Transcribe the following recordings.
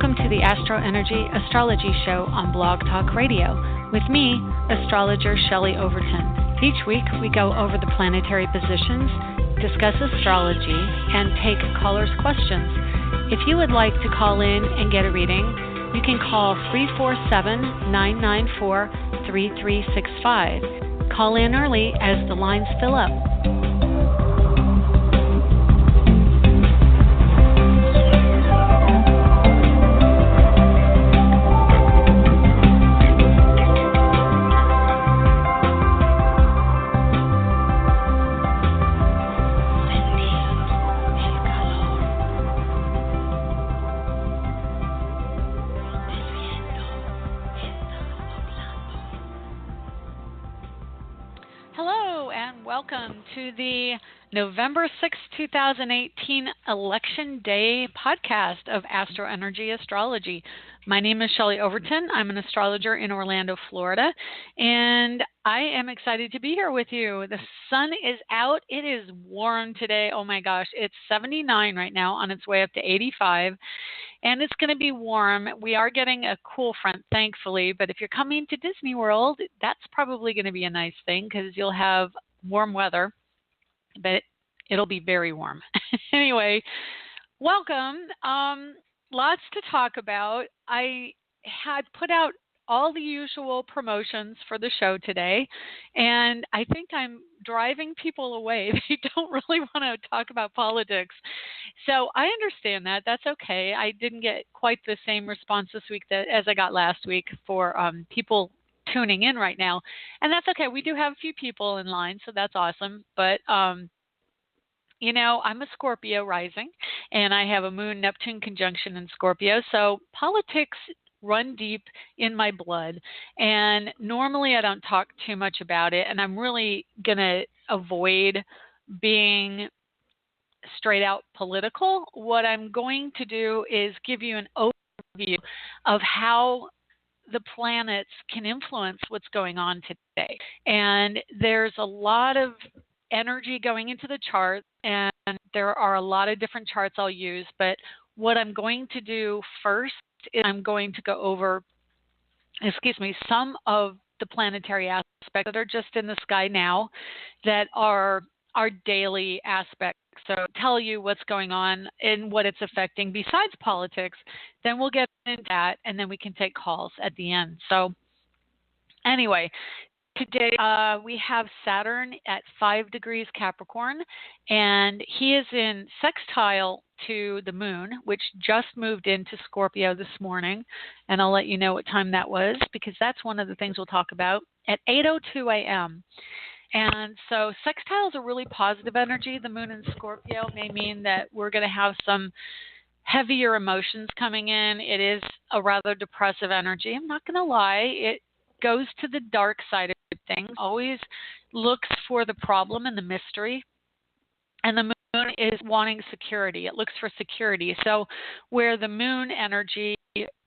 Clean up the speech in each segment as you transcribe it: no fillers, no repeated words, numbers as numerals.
welcome to the AstroEnergy Astrology Show on Blog Talk Radio with me, Astrologer Shelley Overton. Each week we go over the planetary positions, discuss astrology, and take callers' questions. If you would like to call in and get a reading, you can call 347-994-3365. Call in early as the lines fill up. Welcome to the November 6, 2018 Election Day podcast of AstroEnergy Astrology. My name is Shelley Overton. I'm an astrologer in Orlando, Florida, and I am excited to be here with you. The sun is out. It is warm today. Oh my gosh, it's 79 right now, on its way up to 85. And it's going to be warm. We are getting a cool front, thankfully. But if you're coming to Disney World, that's probably going to be a nice thing because you'll have warm weather, but it'll be very warm. Anyway, welcome. Lots to talk about. I had put out all the usual promotions for the show today, and I think I'm driving people away. They don't really want to talk about politics. So I understand that. That's okay. I didn't get quite the same response this week as I got last week for people tuning in right now. And that's okay. We do have a few people in line, so that's awesome. But, you know, I'm a Scorpio rising, and I have a Moon-Neptune conjunction in Scorpio. So politics run deep in my blood. And normally I don't talk too much about it, and I'm really going to avoid being straight out political. What I'm going to do is give you an overview of how the planets can influence what's going on today. And there's a lot of energy going into the chart, and there are a lot of different charts I'll use. But what I'm going to do first is I'm going to go over, some of the planetary aspects that are just in the sky now that are our daily aspects. So tell you what's going on and what it's affecting besides politics. Then we'll get into that, and then we can take calls at the end. So anyway, today we have Saturn at 5 degrees Capricorn, and he is in sextile to the moon, which just moved into Scorpio this morning. And I'll let you know what time that was, because that's one of the things we'll talk about at 8:02 a.m. And so sextile is a really positive energy. The moon in Scorpio may mean that we're going to have some heavier emotions coming in. It is a rather depressive energy. I'm not going to lie. It goes to the dark side of things, always looks for the problem and the mystery. And the moon is wanting security. It looks for security. So where the moon energy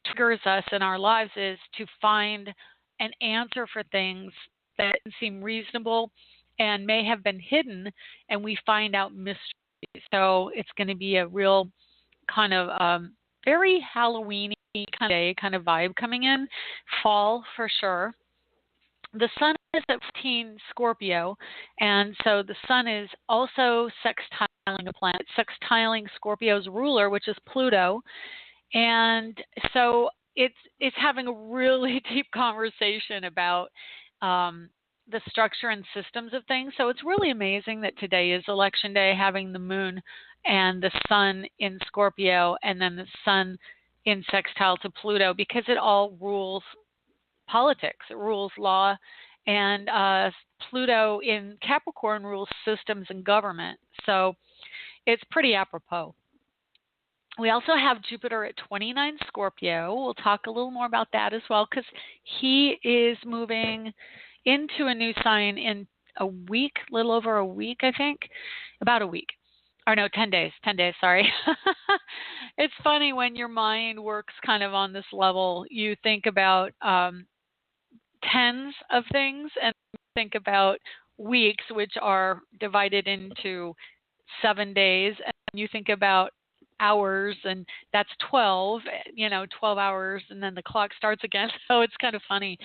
triggers us in our lives is to find an answer for things that seem reasonable and may have been hidden, and we find out mysteries. So it's going to be a real kind of very Halloween-y kind of day, kind of vibe coming in, fall for sure. The sun is at 15 Scorpio, and so the sun is also sextiling a planet, sextiling Scorpio's ruler, which is Pluto. And so it's having a really deep conversation about the structure and systems of things. So it's really amazing that today is election day, having the moon and the sun in Scorpio, and then the sun in sextile to Pluto, because it all rules politics. It rules law, and Pluto in Capricorn rules systems and government. So it's pretty apropos. We also have Jupiter at 29 Scorpio. We'll talk a little more about that as well, because he is moving into a new sign in a week, a little over a week, I think. About a week. Or no, 10 days. 10 days, sorry. It's funny when your mind works kind of on this level. You think about tens of things and think about weeks, which are divided into 7 days. And you think about hours, and that's 12, 12 hours, and then the clock starts again. So it's kind of funny.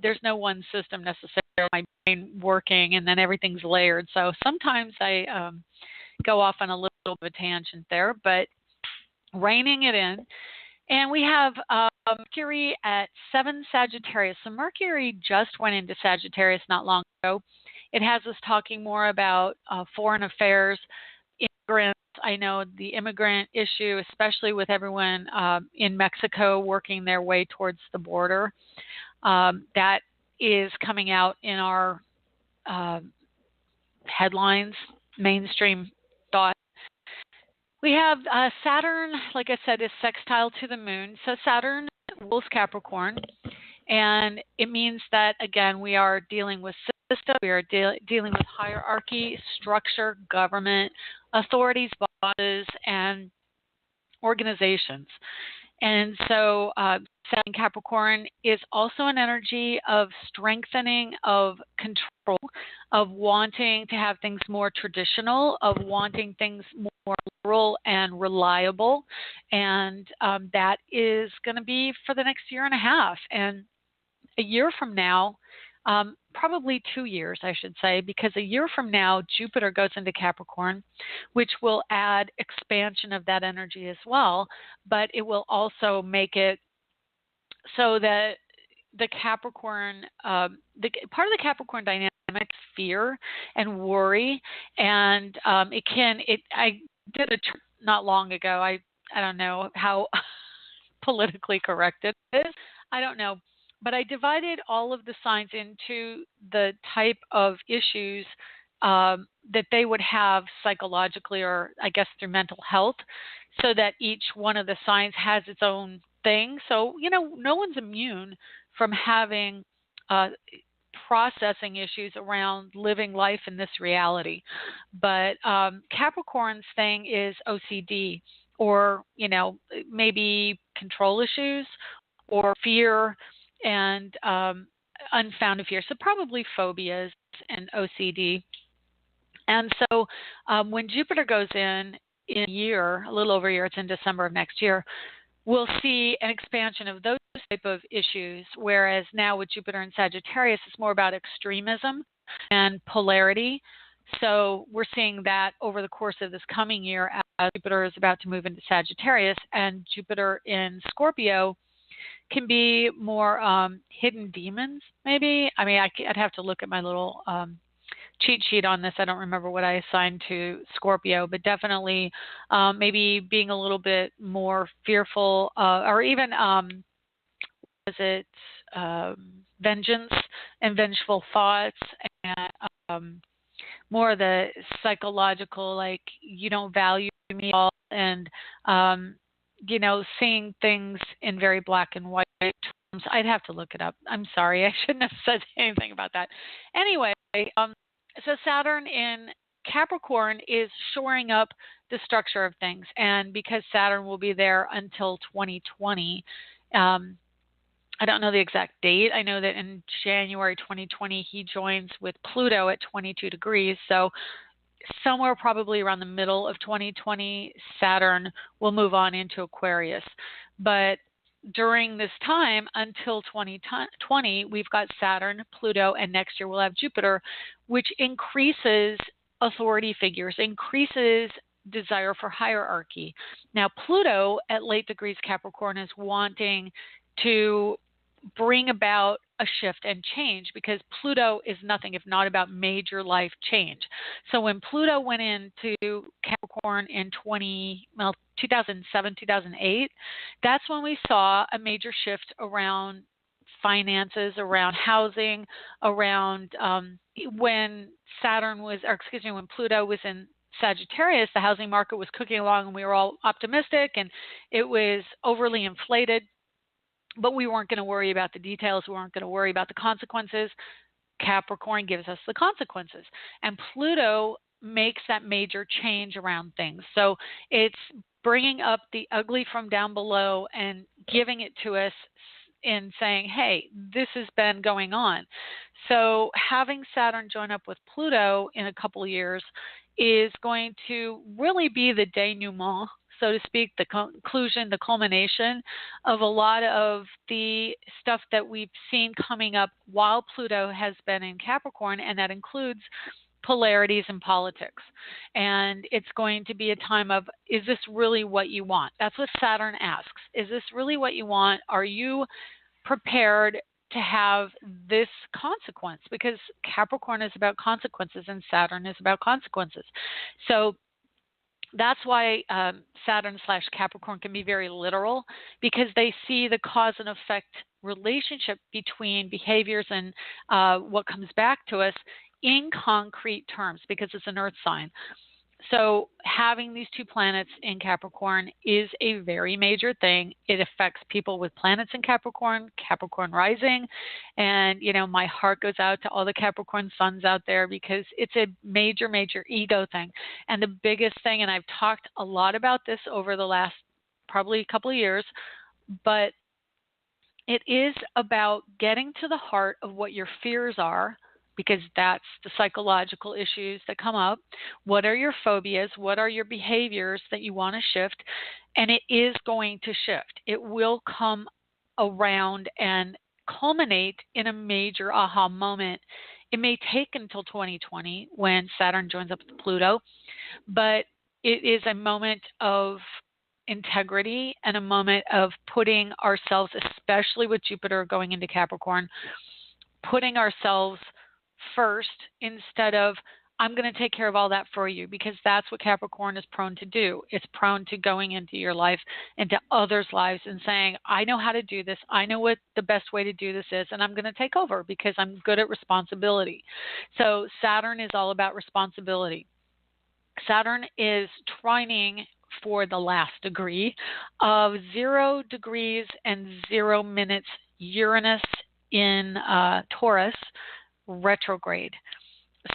There's no one system necessarily, my brain working, and then everything's layered. So sometimes I go off on a little bit of a tangent there, but reining it in. And we have Mercury at 7 Sagittarius. So Mercury just went into Sagittarius not long ago. It has us talking more about foreign affairs, immigrants. I know the immigrant issue, especially with everyone in Mexico working their way towards the border. That is coming out in our headlines, mainstream thought. We have Saturn, like I said, is sextile to the moon. So Saturn rules Capricorn, and it means that, again, we are dealing with system, we are dealing with hierarchy, structure, government, authorities, bosses, and organizations. And so Saturn Capricorn is also an energy of strengthening, of control, of wanting to have things more traditional, of wanting things more rural and reliable. And that is going to be for the next year and a half. And a year from now, probably 2 years, I should say, because a year from now, Jupiter goes into Capricorn, which will add expansion of that energy as well, but it will also make it so that the Capricorn, part of the Capricorn dynamic is fear and worry, and I did a trip not long ago. I don't know how politically correct it is. I don't know. But I divided all of the signs into the type of issues that they would have psychologically, or I guess through mental health, so that each one of the signs has its own thing. So, no one's immune from having processing issues around living life in this reality. But Capricorn's thing is OCD, or, maybe control issues or fear, and unfounded fear. So probably phobias and OCD. And so when Jupiter goes in a year, a little over a year, it's in December of next year, we'll see an expansion of those type of issues, whereas now with Jupiter in Sagittarius, it's more about extremism and polarity. So we're seeing that over the course of this coming year as Jupiter is about to move into Sagittarius, and Jupiter in Scorpio can be more hidden demons, maybe. I mean, I'd have to look at my little cheat sheet on this. I don't remember what I assigned to Scorpio, but definitely maybe being a little bit more fearful, or even, vengeance and vengeful thoughts, and more of the psychological, like, you don't value me at all, and seeing things in very black and white terms. I'd have to look it up. I'm sorry. I shouldn't have said anything about that. Anyway, so Saturn in Capricorn is shoring up the structure of things. And because Saturn will be there until 2020, I don't know the exact date. I know that in January 2020, he joins with Pluto at 22 degrees. So somewhere probably around the middle of 2020, Saturn will move on into Aquarius. But during this time until 2020, we've got Saturn, Pluto, and next year we'll have Jupiter, which increases authority figures, increases desire for hierarchy. Now, Pluto at late degrees Capricorn is wanting to bring about a shift and change, because Pluto is nothing if not about major life change. So when Pluto went into Capricorn in 2007, 2008, that's when we saw a major shift around finances, around housing, around when Pluto was in Sagittarius, the housing market was cooking along and we were all optimistic and it was overly inflated. But we weren't going to worry about the details. We weren't going to worry about the consequences. Capricorn gives us the consequences. And Pluto makes that major change around things. So it's bringing up the ugly from down below and giving it to us in saying, hey, this has been going on. So having Saturn join up with Pluto in a couple of years is going to really be the denouement so to speak, the conclusion, the culmination of a lot of the stuff that we've seen coming up while Pluto has been in Capricorn, and that includes polarities in politics. And it's going to be a time of, is this really what you want? That's what Saturn asks. Is this really what you want? Are you prepared to have this consequence? Because Capricorn is about consequences and Saturn is about consequences. So that's why Saturn/Capricorn can be very literal, because they see the cause and effect relationship between behaviors and what comes back to us in concrete terms, because it's an earth sign. So having these two planets in Capricorn is a very major thing. It affects people with planets in Capricorn, Capricorn rising. And, my heart goes out to all the Capricorn suns out there, because it's a major, major ego thing. And the biggest thing, and I've talked a lot about this over the last probably couple of years, but it is about getting to the heart of what your fears are, because that's the psychological issues that come up. What are your phobias? What are your behaviors that you want to shift? And it is going to shift. It will come around and culminate in a major aha moment. It may take until 2020 when Saturn joins up with Pluto, but it is a moment of integrity and a moment of putting ourselves, especially with Jupiter going into Capricorn, putting ourselves first instead of, I'm going to take care of all that for you, because that's what Capricorn is prone to do. It's prone to going into your life, into others' lives, and saying, I know how to do this. I know what the best way to do this is, and I'm going to take over because I'm good at responsibility. So Saturn is all about responsibility. Saturn is trining for the last degree of 0 degrees and 0 minutes Uranus in Taurus retrograde.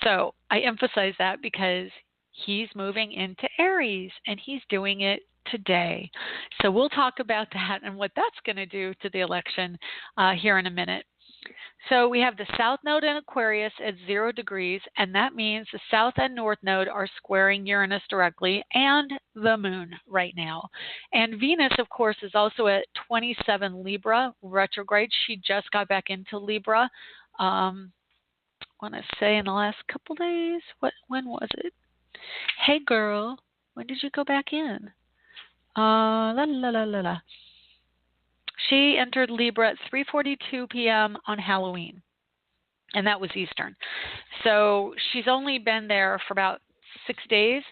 So I emphasize that because he's moving into Aries, and he's doing it today. So we'll talk about that and what that's going to do to the election here in a minute. So we have the South Node in Aquarius at 0 degrees, and that means the South and North Node are squaring Uranus directly, and the Moon right now. And Venus, of course, is also at 27 Libra retrograde. She just got back into Libra. I want to say in the last couple days. When was it? Hey girl, when did you go back in? She entered Libra at 3:42 p.m. on Halloween, and that was Eastern. So she's only been there for about 6 days,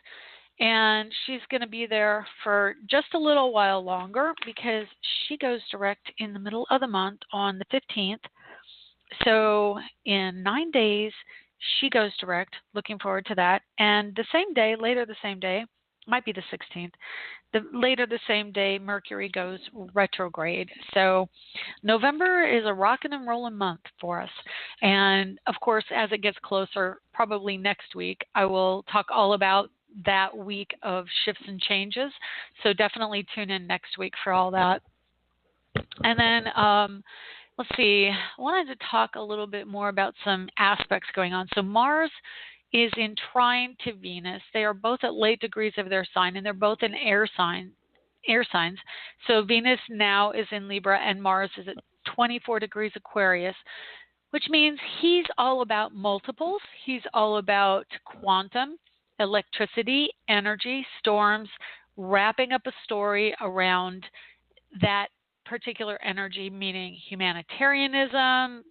and she's going to be there for just a little while longer, because she goes direct in the middle of the month on the 15th. So in 9 days, she goes direct. Looking forward to that. And the same day, later the same day, might be the 16th, later the same day, Mercury goes retrograde. So November is a rockin' and rollin' month for us. And of course, as it gets closer, probably next week, I will talk all about that week of shifts and changes. So definitely tune in next week for all that. And then let's see, I wanted to talk a little bit more about some aspects going on. So Mars is in trine to Venus. They are both at late degrees of their sign, and they're both in air signs. So Venus now is in Libra, and Mars is at 24 degrees Aquarius, which means he's all about multiples. He's all about quantum, electricity, energy, storms, wrapping up a story around that particular energy, meaning humanitarianism,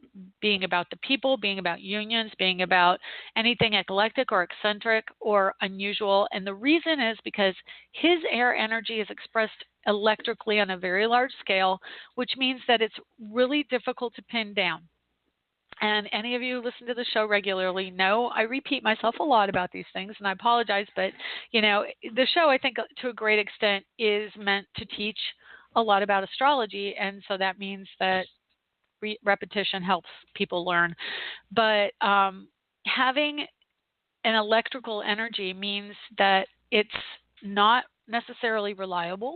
being about the people, being about unions, being about anything eclectic or eccentric or unusual. And the reason is because his air energy is expressed electrically on a very large scale, which means that it's really difficult to pin down. And any of you who listen to the show regularly know I repeat myself a lot about these things, and I apologize, but the show, I think, to a great extent is meant to teach a lot about astrology, and so that means that repetition helps people learn. But having an electrical energy means that it's not necessarily reliable.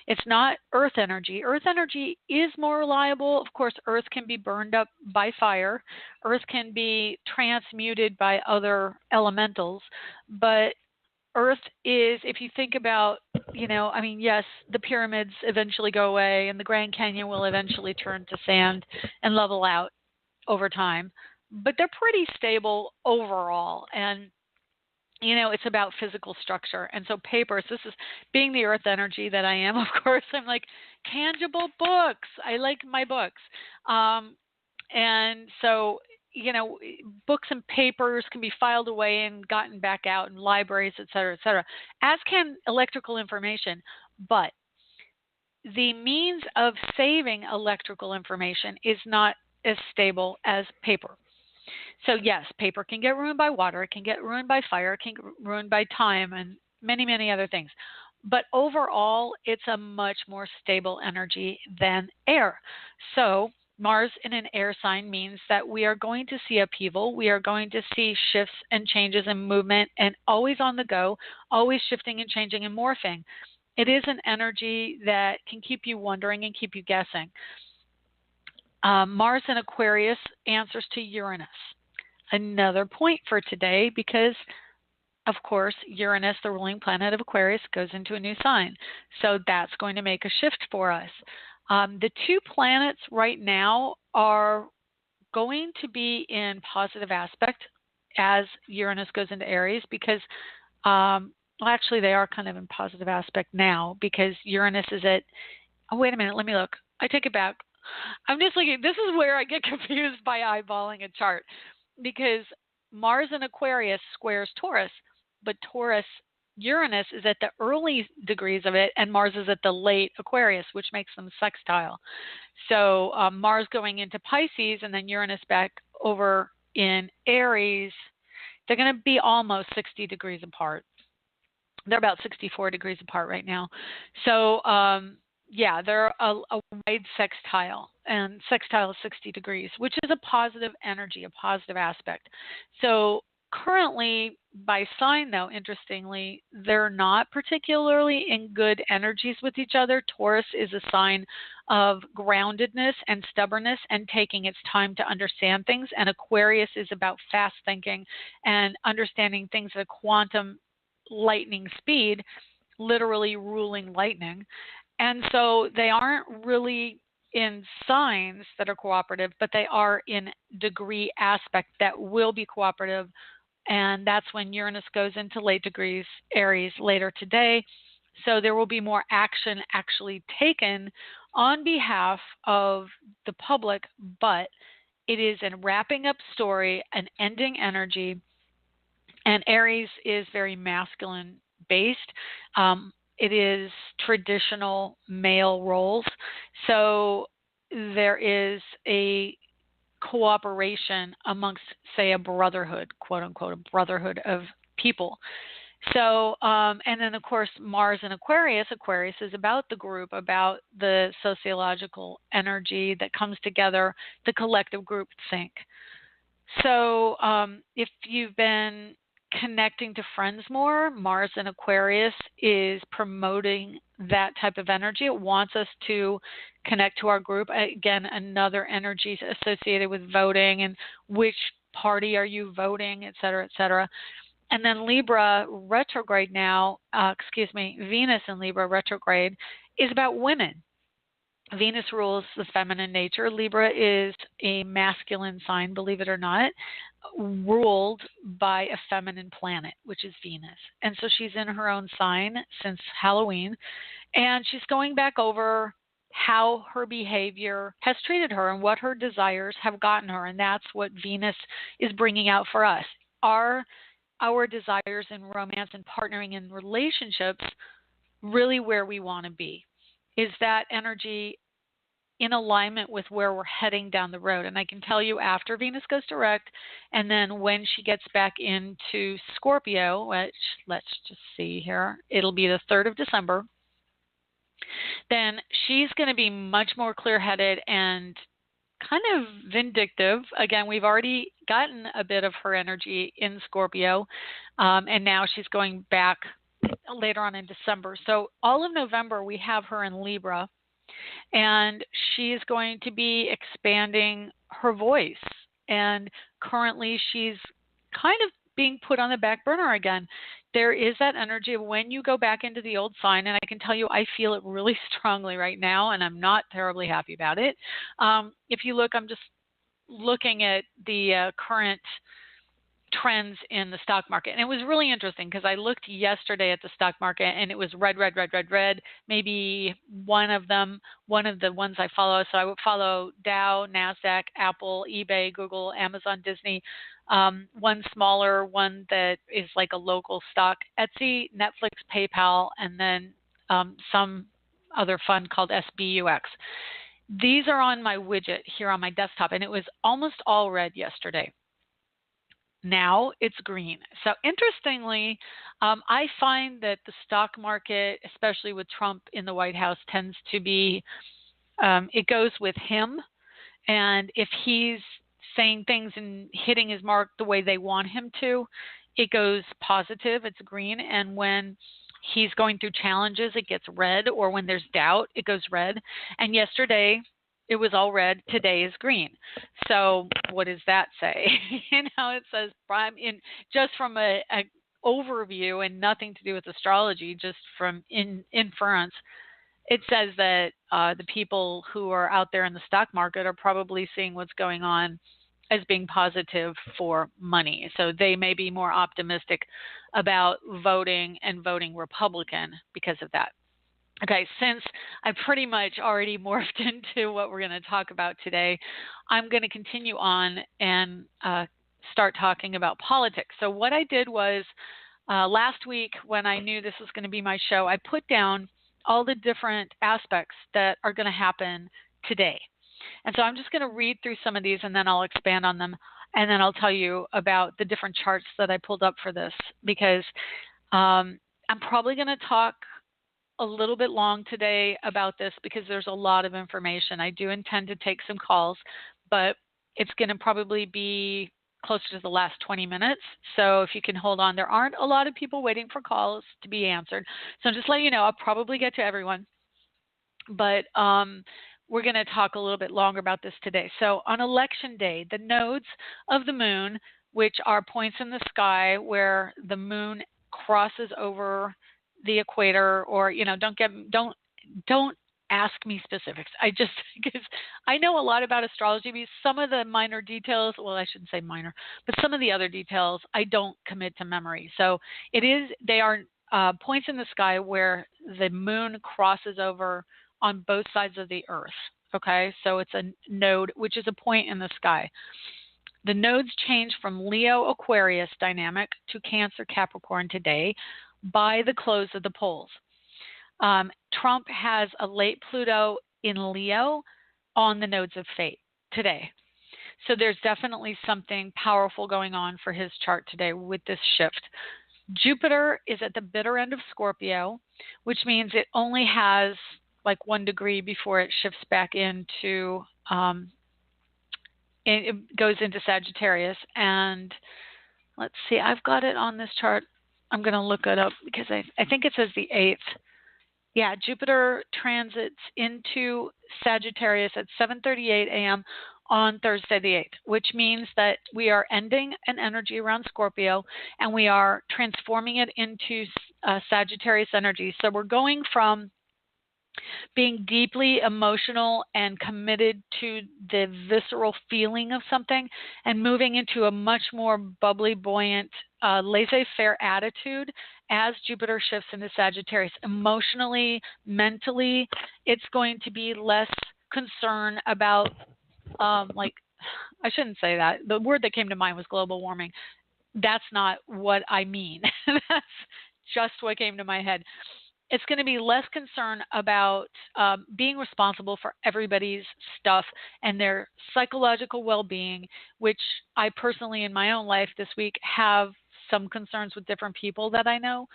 It's not earth energy. Earth energy is more reliable. Of course, earth can be burned up by fire. Earth can be transmuted by other elementals, but Earth is, if you think about, I mean, yes, the pyramids eventually go away and the Grand Canyon will eventually turn to sand and level out over time, but they're pretty stable overall. And it's about physical structure. And so papers, this is being the earth energy that I am, of course, I'm like, tangible books. I like my books. And so, books and papers can be filed away and gotten back out in libraries, et cetera, as can electrical information. But the means of saving electrical information is not as stable as paper. So yes, paper can get ruined by water, it can get ruined by fire, it can get ruined by time and many, many other things. But overall, it's a much more stable energy than air. So Mars in an air sign means that we are going to see upheaval, we are going to see shifts and changes and movement and always on the go, always shifting and changing and morphing. It is an energy that can keep you wondering and keep you guessing. Mars in Aquarius answers to Uranus. Another point for today because, of course, Uranus, the ruling planet of Aquarius, goes into a new sign. So that's going to make a shift for us. The two planets right now are going to be in positive aspect as Uranus goes into Aries because, actually, they are kind of in positive aspect now because Uranus is at, oh, wait a minute, let me look. I take it back. I'm just looking, this is where I get confused by eyeballing a chart because Mars in Aquarius squares Taurus, but Uranus is at the early degrees of it and Mars is at the late Aquarius, which makes them sextile. So Mars going into Pisces and then Uranus back over in Aries, they're going to be almost 60 degrees apart. They're about 64 degrees apart right now. So, yeah, they're a wide sextile, and sextile is 60 degrees, which is a positive energy, a positive aspect. So currently, by sign, though, interestingly, they're not particularly in good energies with each other. Taurus is a sign of groundedness and stubbornness and taking its time to understand things, and Aquarius is about fast thinking and understanding things at a quantum lightning speed, literally ruling lightning. And so they aren't really in signs that are cooperative, but they are in degree aspect that will be cooperative. And that's when Uranus goes into late degrees Aries later today. So there will be more action actually taken on behalf of the public, but it is a wrapping up story, an ending energy. And Aries is very masculine based. It is traditional male roles. So there is a cooperation amongst, say, a brotherhood, quote unquote, a brotherhood of people. So, and then of course, Mars in Aquarius, Aquarius is about the group, about the sociological energy that comes together, the collective group think. So if you've been connecting to friends more, Mars in Aquarius is promoting that type of energy. It wants us to connect to our group. Again, another energy associated with voting and which party are you voting, et cetera, et cetera. And then Libra retrograde now, Venus in Libra retrograde is about women. Venus rules the feminine nature. Libra is a masculine sign, believe it or not, ruled by a feminine planet, which is Venus. And so she's in her own sign since Halloween. And she's going back over how her behavior has treated her and what her desires have gotten her. And that's what Venus is bringing out for us. Are our desires in romance and partnering in relationships really where we want to be? Is that energy in alignment with where we're heading down the road? And I can tell you after Venus goes direct, and then when she gets back into Scorpio, which let's just see here, it'll be the 3rd of December, then she's going to be much more clear-headed and kind of vindictive. Again, we've already gotten a bit of her energy in Scorpio, and now she's going back later on in December. So all of November, we have her in Libra, and she's going to be expanding her voice. And currently, she's kind of being put on the back burner again. there is that energy of when you go back into the old sign, and I can tell you I feel it really strongly right now, and I'm not terribly happy about it. If you look, I'm just looking at the current trends in the stock market. And it was really interesting because I looked yesterday at the stock market and it was red, red, red, red, red. Maybe one of the ones I follow. So I would follow Dow, NASDAQ, Apple, eBay, Google, Amazon, Disney. One smaller one that is like a local stock, Etsy, Netflix, PayPal, and then some other fund called SBUX. These are on my widget here on my desktop, and it was almost all red yesterday. Now it's green. So interestingly, I find that the stock market, especially with Trump in the White House, tends to be, it goes with him. And if he's saying things and hitting his mark the way they want him to, it goes positive, it's green. And when he's going through challenges, it gets red, or when there's doubt, it goes red. And yesterday, it was all red. Today is green. So what does that say? It says just from a overview and nothing to do with astrology, just from inference. It says that the people who are out there in the stock market are probably seeing what's going on as being positive for money. So they may be more optimistic about voting and voting Republican because of that. Okay, since I pretty much already morphed into what we're going to talk about today, I'm going to continue on and start talking about politics. So what I did was last week when I knew this was going to be my show, I put down all the different aspects that are going to happen today. And so I'm just going to read through some of these and then I'll expand on them. And then I'll tell you about the different charts that I pulled up for this, because I'm probably going to talk a little bit long today about this because there's a lot of information. I do intend to take some calls, but it's going to probably be closer to the last 20 minutes. So if you can hold on, there aren't a lot of people waiting for calls to be answered. So just let you know, I'll probably get to everyone, but we're going to talk a little bit longer about this today. So on election day, the nodes of the moon, which are points in the sky where the moon crosses over the equator, or don't ask me specifics. Because I know a lot about astrology, because some of the minor details, well, I shouldn't say minor, but some of the other details I don't commit to memory. So they are points in the sky where the moon crosses over on both sides of the earth. Okay, so it's a node, which is a point in the sky. The nodes change from Leo Aquarius dynamic to Cancer Capricorn today by the close of the polls. Trump has a late Pluto in Leo on the nodes of fate today. So there's definitely something powerful going on for his chart today with this shift. Jupiter is at the bitter end of Scorpio, which means it only has like 1 degree before it shifts back into, it goes into Sagittarius. And let's see, I've got it on this chart. I'm going to look it up because I think it says the 8th. Yeah, Jupiter transits into Sagittarius at 7:38 a.m. on Thursday the 8th, which means that we are ending an energy around Scorpio and we are transforming it into Sagittarius energy. So we're going from being deeply emotional and committed to the visceral feeling of something and moving into a much more bubbly, buoyant, laissez-faire attitude as Jupiter shifts into Sagittarius. Emotionally, mentally, it's going to be less concern about, I shouldn't say that. The word that came to mind was global warming. That's not what I mean. That's just what came to my head. It's going to be less concern about being responsible for everybody's stuff and their psychological well-being, which I personally in my own life this week have some concerns with different people that I know.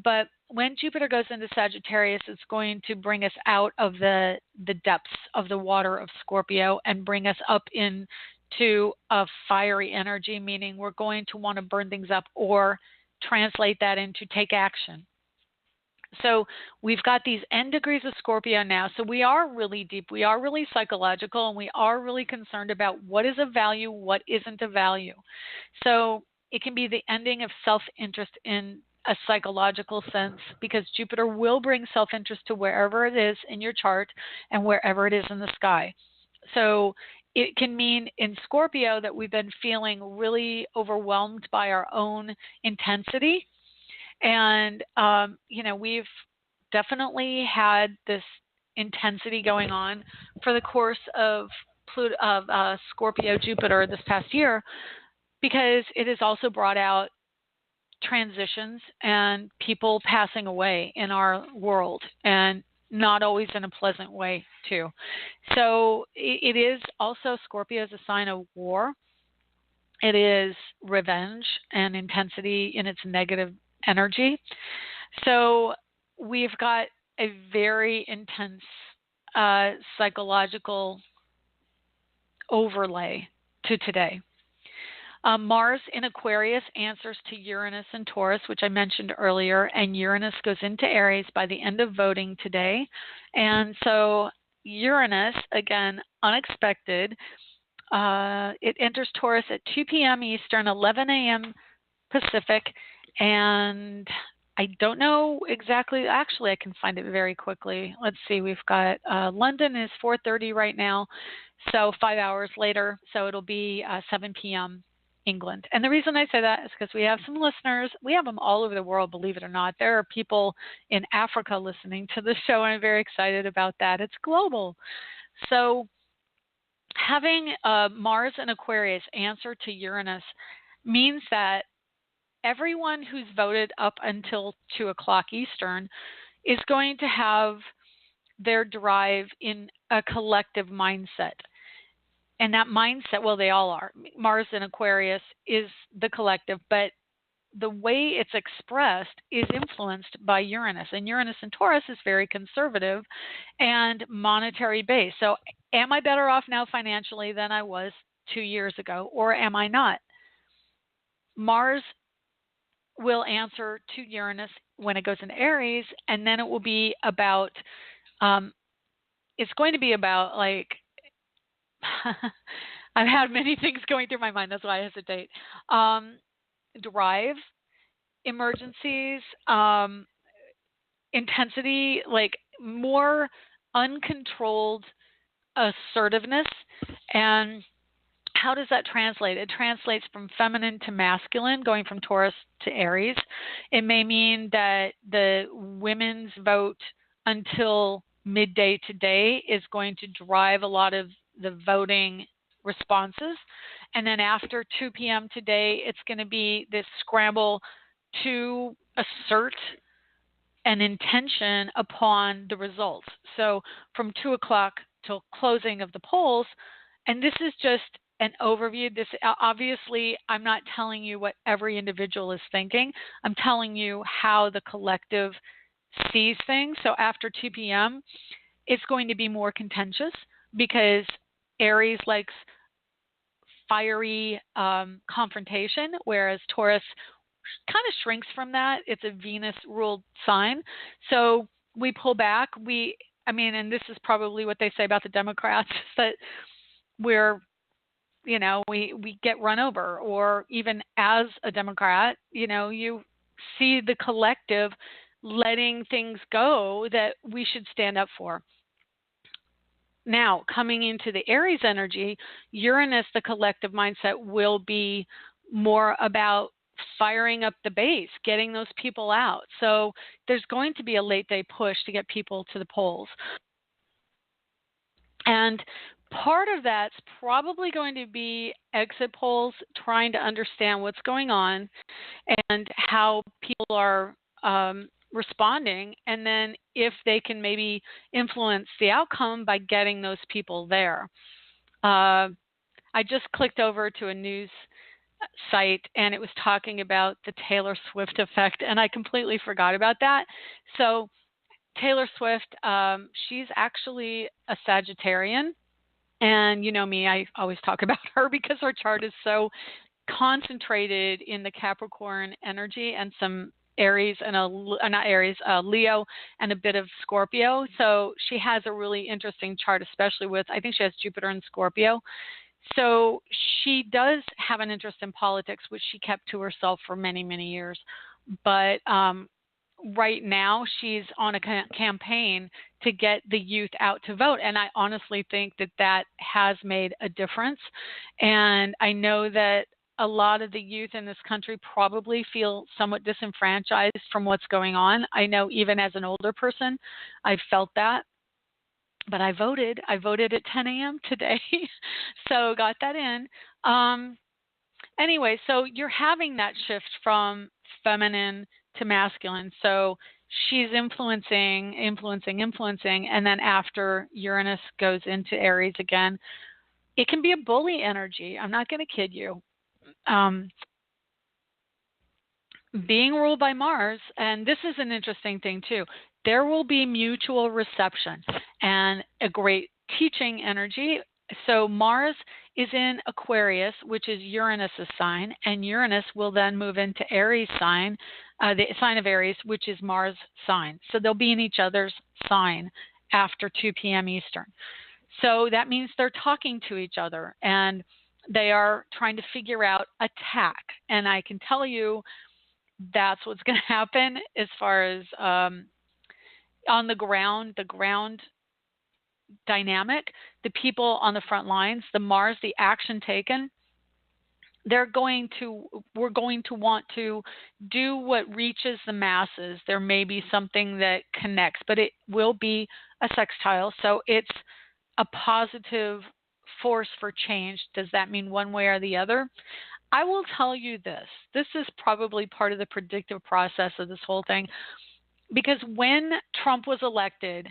But when Jupiter goes into Sagittarius, it's going to bring us out of the depths of the water of Scorpio and bring us up into a fiery energy, meaning we're going to want to burn things up or translate that into take action. So we've got these end degrees of Scorpio now. So we are really deep. We are really psychological, and we are really concerned about what is of value, what isn't of value. So it can be the ending of self-interest in a psychological sense, because Jupiter will bring self-interest to wherever it is in your chart and wherever it is in the sky. So it can mean in Scorpio that we've been feeling really overwhelmed by our own intensity. And, we've definitely had this intensity going on for the course of Scorpio Jupiter this past year, because it has also brought out transitions and people passing away in our world, and not always in a pleasant way too. So it is also, Scorpio is a sign of war. It is revenge and intensity in its negative energy. So we've got a very intense psychological overlay to today. Mars in Aquarius answers to Uranus and Taurus, which I mentioned earlier, and Uranus goes into Aries by the end of voting today. And so Uranus, again, unexpected, it enters Taurus at 2 p.m. Eastern, 11 a.m. Pacific, and I don't know exactly. Actually, I can find it very quickly. Let's see. We've got London is 4:30 right now, so 5 hours later. So it'll be 7 p.m. England. And the reason I say that is because we have some listeners. We have them all over the world, believe it or not. There are people in Africa listening to this show, and I'm very excited about that. It's global. So having Mars and Aquarius answer to Uranus means that everyone who's voted up until 2 o'clock Eastern is going to have their drive in a collective mindset. And that mindset, well, they all are. Mars in Aquarius is the collective, but the way it's expressed is influenced by Uranus. And Uranus in Taurus is very conservative and monetary based. So am I better off now financially than I was 2 years ago, or am I not? Mars will answer to Uranus when it goes into Aries, and then it will be about, it's going to be about, like, I've had many things going through my mind, that's why I hesitate. Drive, emergencies, intensity, like more uncontrolled assertiveness. And how does that translate? It translates from feminine to masculine, going from Taurus to Aries. It may mean that the women's vote until midday today is going to drive a lot of the voting responses. And then after 2 p.m. today, it's going to be this scramble to assert an intention upon the results. So from 2 o'clock till closing of the polls, and this is just an overview. This obviously, I'm not telling you what every individual is thinking. I'm telling you how the collective sees things. So after 2 p.m., it's going to be more contentious because Aries likes fiery confrontation, whereas Taurus kind of shrinks from that. It's a Venus-ruled sign. So we pull back. And this is probably what they say about the Democrats, that we get run over, or even as a Democrat, you see the collective letting things go that we should stand up for. Now, coming into the Aries energy, Uranus, the collective mindset, will be more about firing up the base, getting those people out. So there's going to be a late day push to get people to the polls. And part of that's probably going to be exit polls, trying to understand what's going on and how people are responding, and then if they can maybe influence the outcome by getting those people there. I just clicked over to a news site, and it was talking about the Taylor Swift effect, and I completely forgot about that. So Taylor Swift, she's actually a Sagittarian, and you know me, I always talk about her because her chart is so concentrated in the Capricorn energy and some Aries and Leo and a bit of Scorpio. So she has a really interesting chart, especially with, I think she has Jupiter in Scorpio. So she does have an interest in politics, which she kept to herself for many, many years. but right now she's on a campaign to get the youth out to vote. And I honestly think that that has made a difference. And I know that a lot of the youth in this country probably feel somewhat disenfranchised from what's going on. I know even as an older person, I felt that. But I voted. I voted at 10 a.m. today, so got that in. Anyway, so you're having that shift from feminine to masculine. So she's influencing, and then after Uranus goes into Aries again, it can be a bully energy. I'm not going to kid you. Um, being ruled by Mars, and this is an interesting thing too, there will be mutual reception and a great teaching energy. So Mars is in Aquarius, which is Uranus's sign, and Uranus will then move into Aries sign, the sign of Aries, which is Mars' sign. So they'll be in each other's sign after 2 p.m. Eastern. So that means they're talking to each other and they are trying to figure out attack. And I can tell you that's what's going to happen as far as on the ground dynamic, the people on the front lines, the Mars, the action taken, we're going to want to do what reaches the masses. There may be something that connects, but it will be a sextile. So it's a positive force for change. Does that mean one way or the other? I will tell you this. This is probably part of the predictive process of this whole thing. Because when Trump was elected,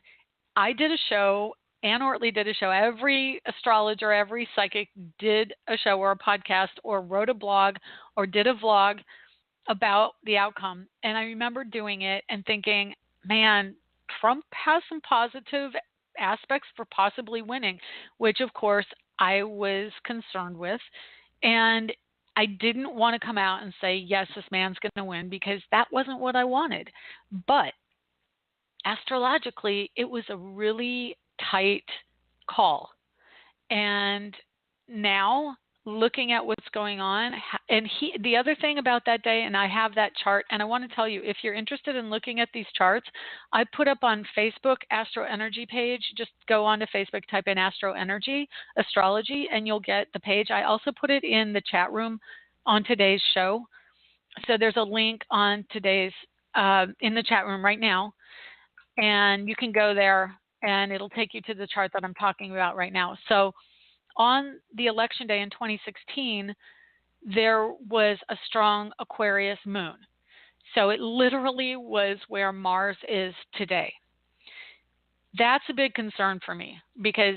I did a show, Ann Ortley did a show, every astrologer, every psychic did a show or a podcast or wrote a blog or did a vlog about the outcome. And I remember doing it and thinking, man, Trump has some positive aspects for possibly winning, which of course I was concerned with. And I didn't want to come out and say, yes, this man's going to win, because that wasn't what I wanted. But astrologically, it was a really tight call. And now, looking at what's going on, and the other thing about that day, and I have that chart, and I want to tell you, if you're interested in looking at these charts, I put up on Facebook AstroEnergy page. Just go onto Facebook, type in AstroEnergy Astrology, and you'll get the page. I also put it in the chat room on today's show. So there's a link on today's in the chat room right now, and you can go there, and it'll take you to the chart that I'm talking about right now. So on the election day in 2016, there was a strong Aquarius moon. So it literally was where Mars is today. That's a big concern for me, because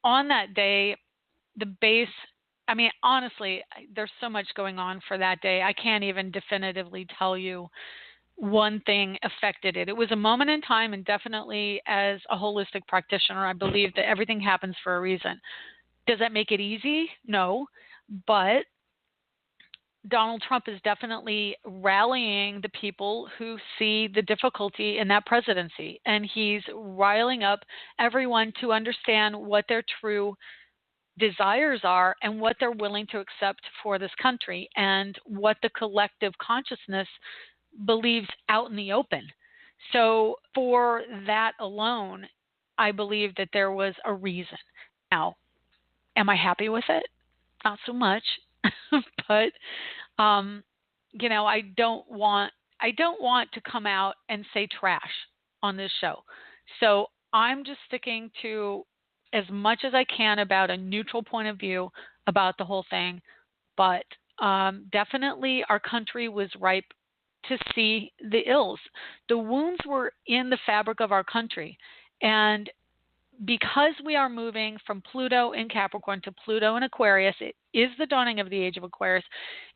on that day, the base, I mean, honestly, there's so much going on for that day. I can't even definitively tell you one thing affected it. It was a moment in time, and definitely as a holistic practitioner, I believe that everything happens for a reason. Does that make it easy? No, but Donald Trump is definitely rallying the people who see the difficulty in that presidency, and he's riling up everyone to understand what their true desires are and what they're willing to accept for this country and what the collective consciousness believes out in the open. So for that alone, I believe that there was a reason. Now, am I happy with it? Not so much, but I don't want to come out and say trash on this show. So I'm just sticking to as much as I can about a neutral point of view about the whole thing. But definitely our country was ripe to see the ills. The wounds were in the fabric of our country. And because we are moving from Pluto in Capricorn to Pluto in Aquarius, it is the dawning of the age of Aquarius.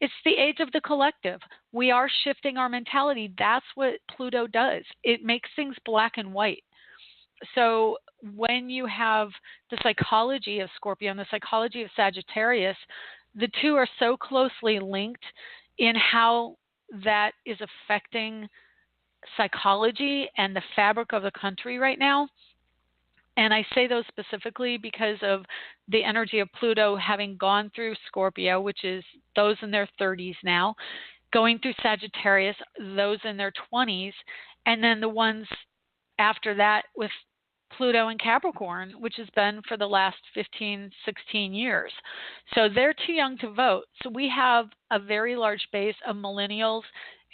It's the age of the collective. We are shifting our mentality. That's what Pluto does. It makes things black and white. So when you have the psychology of Scorpio and the psychology of Sagittarius, the two are so closely linked in how that is affecting psychology and the fabric of the country right now. And I say those specifically because of the energy of Pluto having gone through Scorpio, which is those in their 30s now. Going through Sagittarius, those in their 20s, and then the ones after that with Pluto and Capricorn, which has been for the last 15, 16 years. So they're too young to vote. So we have a very large base of millennials,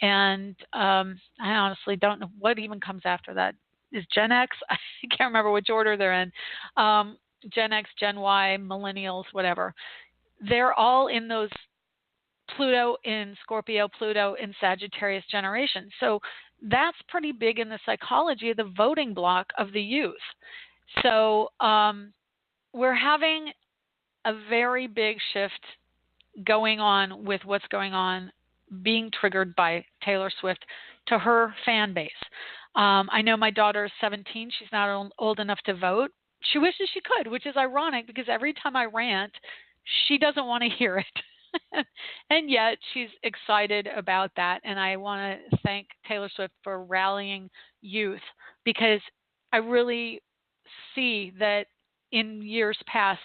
and I honestly don't know what even comes after that. Is Gen X? I can't remember which order they're in. Gen X, Gen Y, millennials, whatever. They're all in those Pluto in Scorpio, Pluto in Sagittarius generation. So that's pretty big in the psychology of the voting block of the youth. So we're having a very big shift going on with what's going on, being triggered by Taylor Swift to her fan base. I know my daughter is 17. She's not old enough to vote. She wishes she could, which is ironic because every time I rant, she doesn't want to hear it. And yet she's excited about that. And I want to thank Taylor Swift for rallying youth, because I really see that in years past,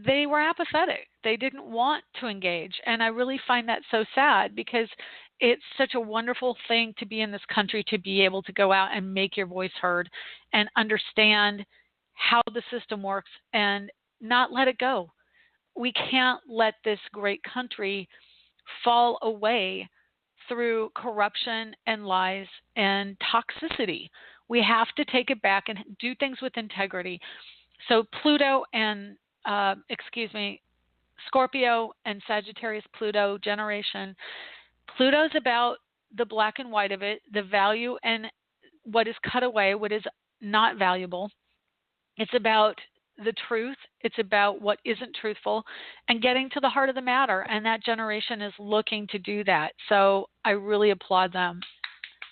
they were apathetic. They didn't want to engage. And I really find that so sad, because it's such a wonderful thing to be in this country, to be able to go out and make your voice heard and understand how the system works and not let it go. We can't let this great country fall away through corruption and lies and toxicity. We have to take it back and do things with integrity. So Pluto and Scorpio and Sagittarius Pluto generation. Pluto's about the black and white of it, the value and what is cut away, what is not valuable. It's about the truth. It's about what isn't truthful and getting to the heart of the matter. And that generation is looking to do that. So I really applaud them.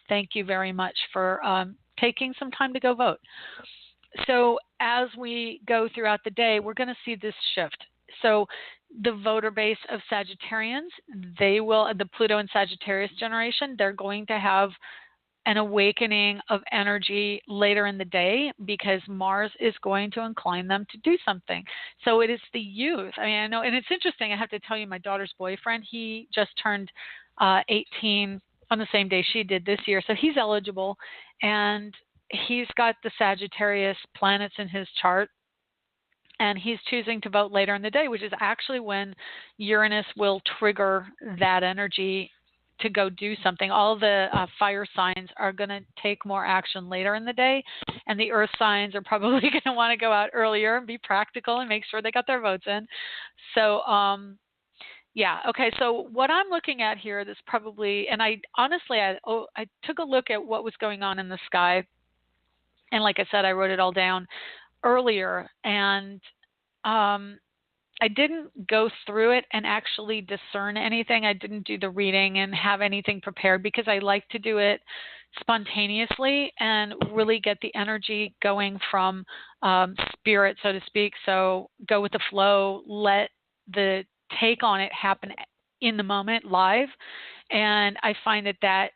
Thank you very much for taking some time to go vote. So as we go throughout the day, we're going to see this shift. So the voter base of Sagittarians, the Pluto and Sagittarius generation, they're going to have an awakening of energy later in the day, because Mars is going to incline them to do something. So it is the youth. I mean, I know, and it's interesting. I have to tell you, my daughter's boyfriend, he just turned 18 on the same day she did this year. So he's eligible, and he's got the Sagittarius planets in his chart, and he's choosing to vote later in the day, which is actually when Uranus will trigger that energy to go do something. All the fire signs are going to take more action later in the day, and the earth signs are probably going to want to go out earlier and be practical and make sure they got their votes in. So, yeah, okay, so what I'm looking at here, this probably, and I honestly, I took a look at what was going on in the sky, and like I said, I wrote it all down earlier, and I didn't go through it and actually discern anything. I didn't do the reading and have anything prepared, because I like to do it spontaneously and really get the energy going from spirit, so to speak. So go with the flow, let the take on it happen in the moment, live. And I find that,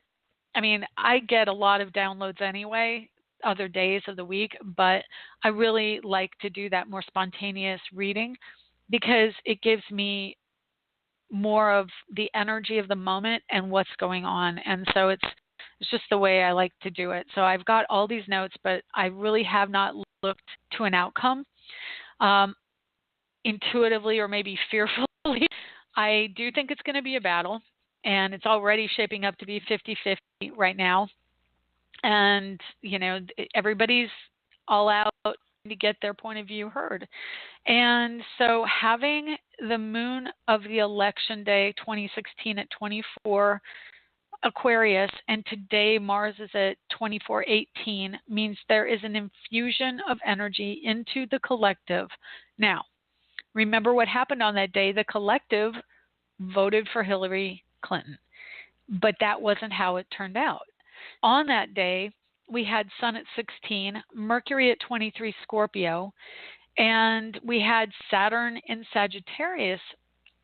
I mean, I get a lot of downloads anyway, other days of the week, but I really like to do that more spontaneous reading, because it gives me more of the energy of the moment and what's going on. And so it's just the way I like to do it. So I've got all these notes, but I really have not looked to an outcome. Intuitively, or maybe fearfully, I do think it's going to be a battle, and it's already shaping up to be 50-50 right now. And, you know, everybody's all out to get their point of view heard. And so having the moon of the election day 2016 at 24 Aquarius, and today Mars is at 2418, means there is an infusion of energy into the collective. Now, remember what happened on that day. The collective voted for Hillary Clinton, but that wasn't how it turned out. On that day, we had Sun at 16, Mercury at 23 Scorpio, and we had Saturn in Sagittarius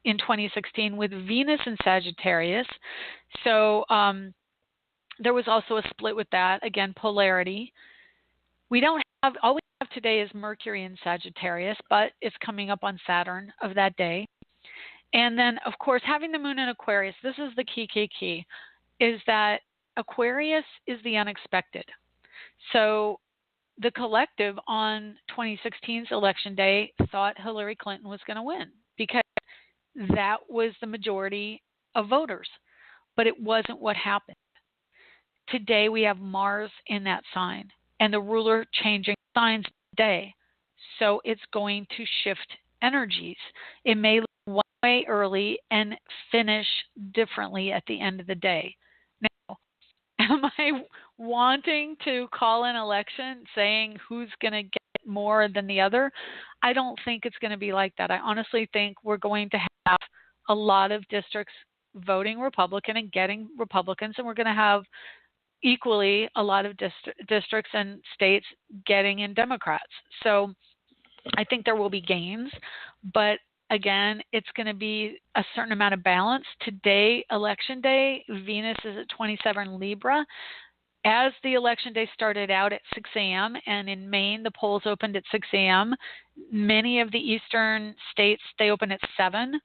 in 2016 with Venus in Sagittarius. So there was also a split with that, again, polarity. We don't have, all we have today is Mercury in Sagittarius, but it's coming up on Saturn of that day. And then, of course, having the moon in Aquarius, this is the key, is that Aquarius is the unexpected. So the collective on 2016's election day thought Hillary Clinton was going to win because that was the majority of voters, but it wasn't what happened. Today we have Mars in that sign and the ruler changing signs today. So it's going to shift energies. It may look one way early and finish differently at the end of the day. Now, am I wanting to call an election saying who's going to get more than the other? I don't think it's going to be like that. I honestly think we're going to have a lot of districts voting Republican and getting Republicans, and we're going to have equally a lot of districts and states getting in Democrats. So I think there will be gains, but again, it's going to be a certain amount of balance. Today, election day, Venus is at 27 Libra. As the election day started out at 6 a.m., and in Maine, the polls opened at 6 a.m., many of the eastern states, they open at 7,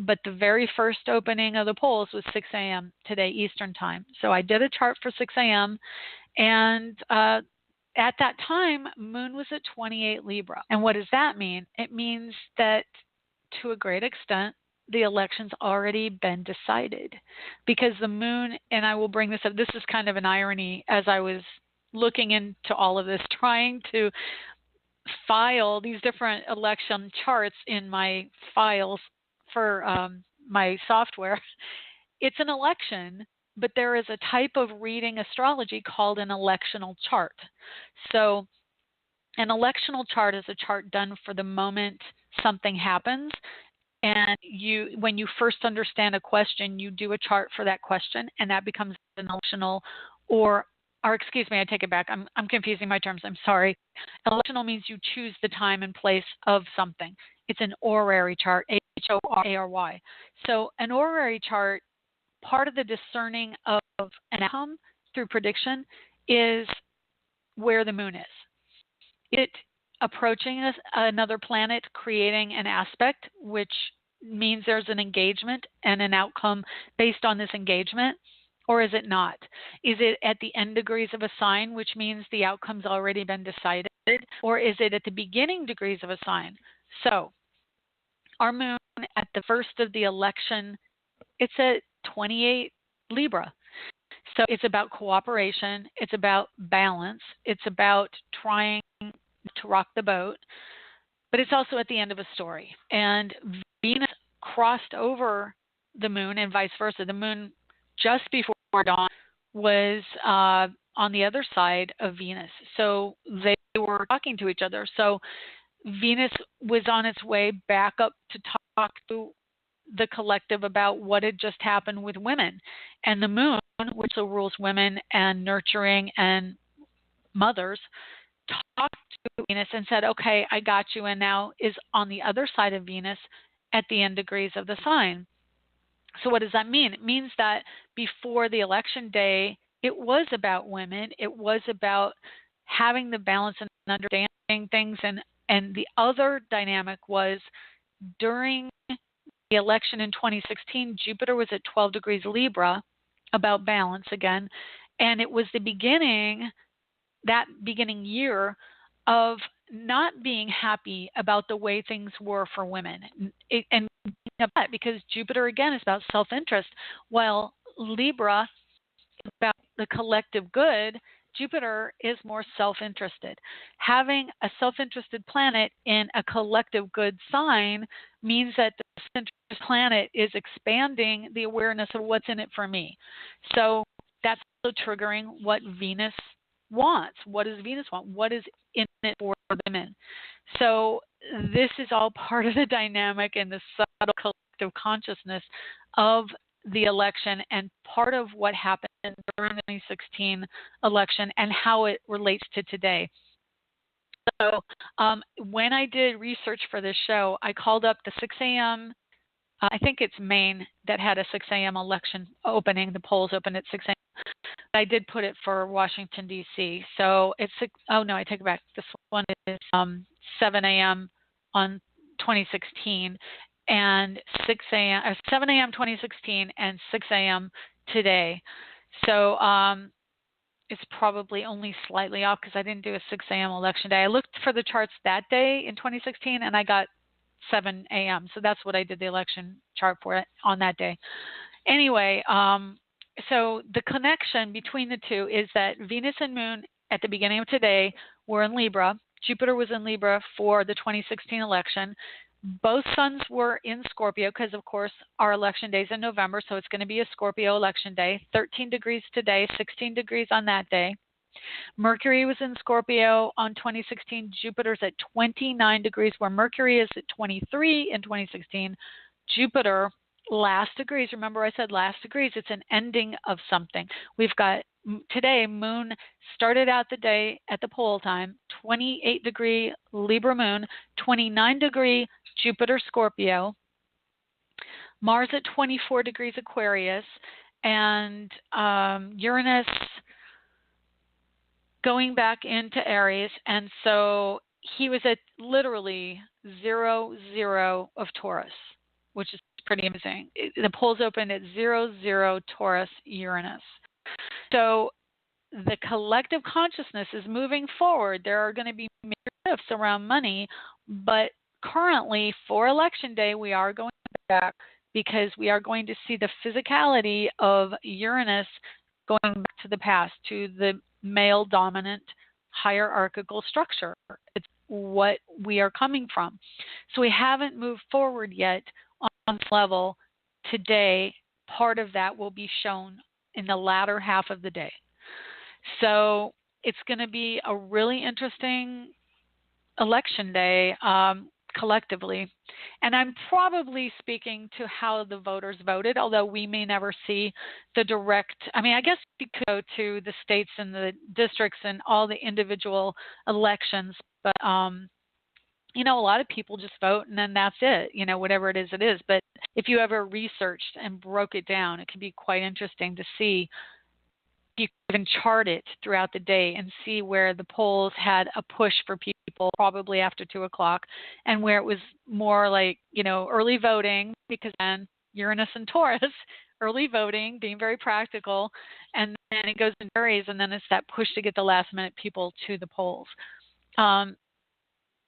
but the very first opening of the polls was 6 a.m. today, Eastern time. So I did a chart for 6 a.m., and at that time, Moon was at 28 Libra. And what does that mean? It means that to a great extent, the election's already been decided because the Moon, and I will bring this up, this is kind of an irony as I was looking into all of this, trying to file these different election charts in my files for my software. It's an election, but there is a type of reading astrology called an electional chart. So an electional chart is a chart done for the moment something happens. And when you first understand a question, you do a chart for that question, and that becomes an electional or excuse me, I take it back. I'm confusing my terms. I'm sorry. Electional means you choose the time and place of something. It's an horary chart, H-O-R-A-R-Y. So an horary chart, part of the discerning of an outcome through prediction is where the moon is. It approaching another planet, creating an aspect, which means there's an engagement and an outcome based on this engagement, or is it not? Is it at the end degrees of a sign, which means the outcome's already been decided, or is it at the beginning degrees of a sign? So our moon at the first of the election, it's at 28 Libra. So it's about cooperation, it's about balance, it's about trying to rock the boat, but it's also at the end of a story. And Venus crossed over the moon and vice versa. The moon just before dawn was on the other side of Venus. So they were talking to each other. So Venus was on its way back up to talk to the collective about what had just happened with women. And the moon, which rules women and nurturing and mothers, talked to Venus and said, okay, I got you, and now is on the other side of Venus at the end degrees of the sign. So what does that mean? It means that before the election day, it was about women. It was about having the balance and understanding things. And the other dynamic was during the election in 2016, Jupiter was at 12 degrees Libra, about balance again. And it was the beginning, that beginning year, of not being happy about the way things were for women. And because Jupiter, again, is about self-interest, while Libra is about the collective good, Jupiter is more self-interested. Having a self-interested planet in a collective good sign means that the self-interested planet is expanding the awareness of what's in it for me. So that's also triggering what Venus wants. What does Venus want? What is in it for women? So this is all part of the dynamic and the subtle collective consciousness of the election and part of what happened during the 2016 election and how it relates to today. So when I did research for this show, I called up the 6 a.m. I think it's Maine that had a 6 a.m. election opening. The polls opened at 6 a.m. I did put it for Washington, D.C. So it's, oh no, I take it back. This one is 7 a.m. on 2016. and 6 a.m. or 7 a.m. 2016 and 6 a.m. today. So it's probably only slightly off because I didn't do a 6 a.m. election day. I looked for the charts that day in 2016 and I got 7 a.m. So that's what I did the election chart for it on that day. Anyway, so the connection between the two is that Venus and Moon at the beginning of today were in Libra. Jupiter was in Libra for the 2016 election. Both suns were in Scorpio because, of course, our election day is in November, so it's going to be a Scorpio election day. 13 degrees today, 16 degrees on that day. Mercury was in Scorpio on 2016. Jupiter's at 29 degrees, where Mercury is at 23 in 2016. Jupiter, last degrees. Remember I said last degrees. It's an ending of something. We've got today, Moon started out the day at the pole time, 28 degree Libra Moon, 29 degree Jupiter Scorpio, Mars at 24 degrees Aquarius, and Uranus going back into Aries. And so he was at literally 0, of Taurus, which is pretty amazing. The polls opened at 0, Taurus, Uranus. So the collective consciousness is moving forward. There are going to be major shifts around money, but currently for election day, we are going back because we are going to see the physicality of Uranus going back to the past, to the male dominant hierarchical structure. It's what we are coming from. So we haven't moved forward yet on this level. Today, part of that will be shown in the latter half of the day. So it's going to be a really interesting election day collectively. And I'm probably speaking to how the voters voted, although we may never see the direct. I mean, I guess we could go to the states and the districts and all the individual elections, but you know, a lot of people just vote and then that's it, you know, whatever it is, it is. But if you ever researched and broke it down, it can be quite interesting to see. You can even chart it throughout the day and see where the polls had a push for people probably after 2 o'clock and where it was more like, you know, early voting, because then Uranus and Taurus, early voting, being very practical, and then it goes in Aries, and then it's that push to get the last minute people to the polls.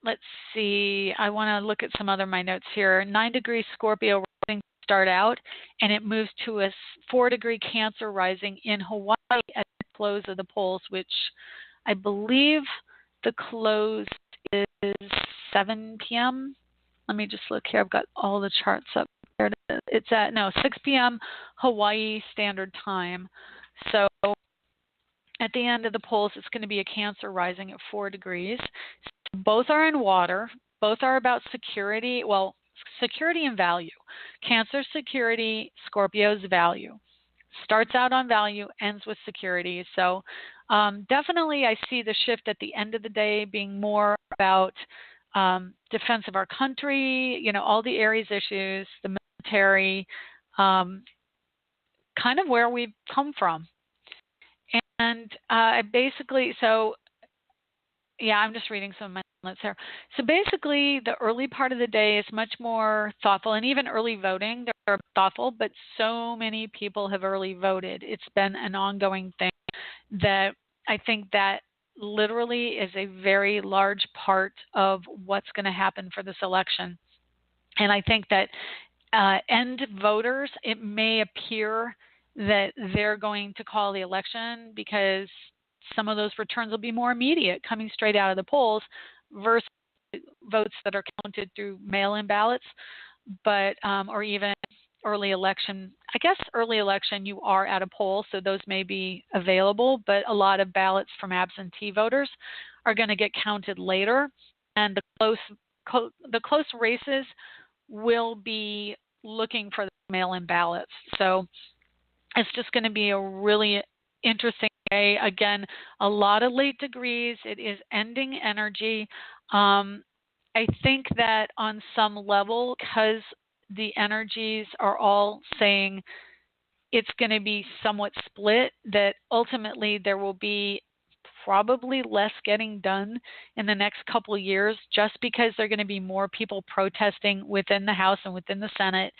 Let's see. I want to look at some other my notes here. 9 degree Scorpio rising start out, and it moves to a 4 degree Cancer rising in Hawaii at the close of the polls, which I believe the close is 7 p.m. Let me just look here. I've got all the charts up there. It's at 6 p.m. Hawaii Standard Time. So at the end of the polls, it's going to be a Cancer rising at 4 degrees. Both are in water. Both are about security. Well, security and value. Cancer security, Scorpio's value. Starts out on value, ends with security. So definitely I see the shift at the end of the day being more about defense of our country, you know, all the Aries issues, the military, kind of where we've come from. And basically, so yeah, I'm just reading some of my notes here. So basically, the early part of the day is much more thoughtful, and even early voting, they're thoughtful, but so many people have early voted. It's been an ongoing thing that I think that literally is a very large part of what's going to happen for this election. And I think that end voters, it may appear that they're going to call the election because some of those returns will be more immediate, coming straight out of the polls, versus votes that are counted through mail-in ballots, but or even early election. I guess early election you are at a poll, so those may be available, but a lot of ballots from absentee voters are going to get counted later, and the close races will be looking for the mail-in ballots. So it's just going to be a really interesting day. Again, a lot of late degrees. It is ending energy. I think that on some level, because the energies are all saying it's going to be somewhat split, that ultimately there will be probably less getting done in the next couple of years, just because there are going to be more people protesting within the House and within the Senate.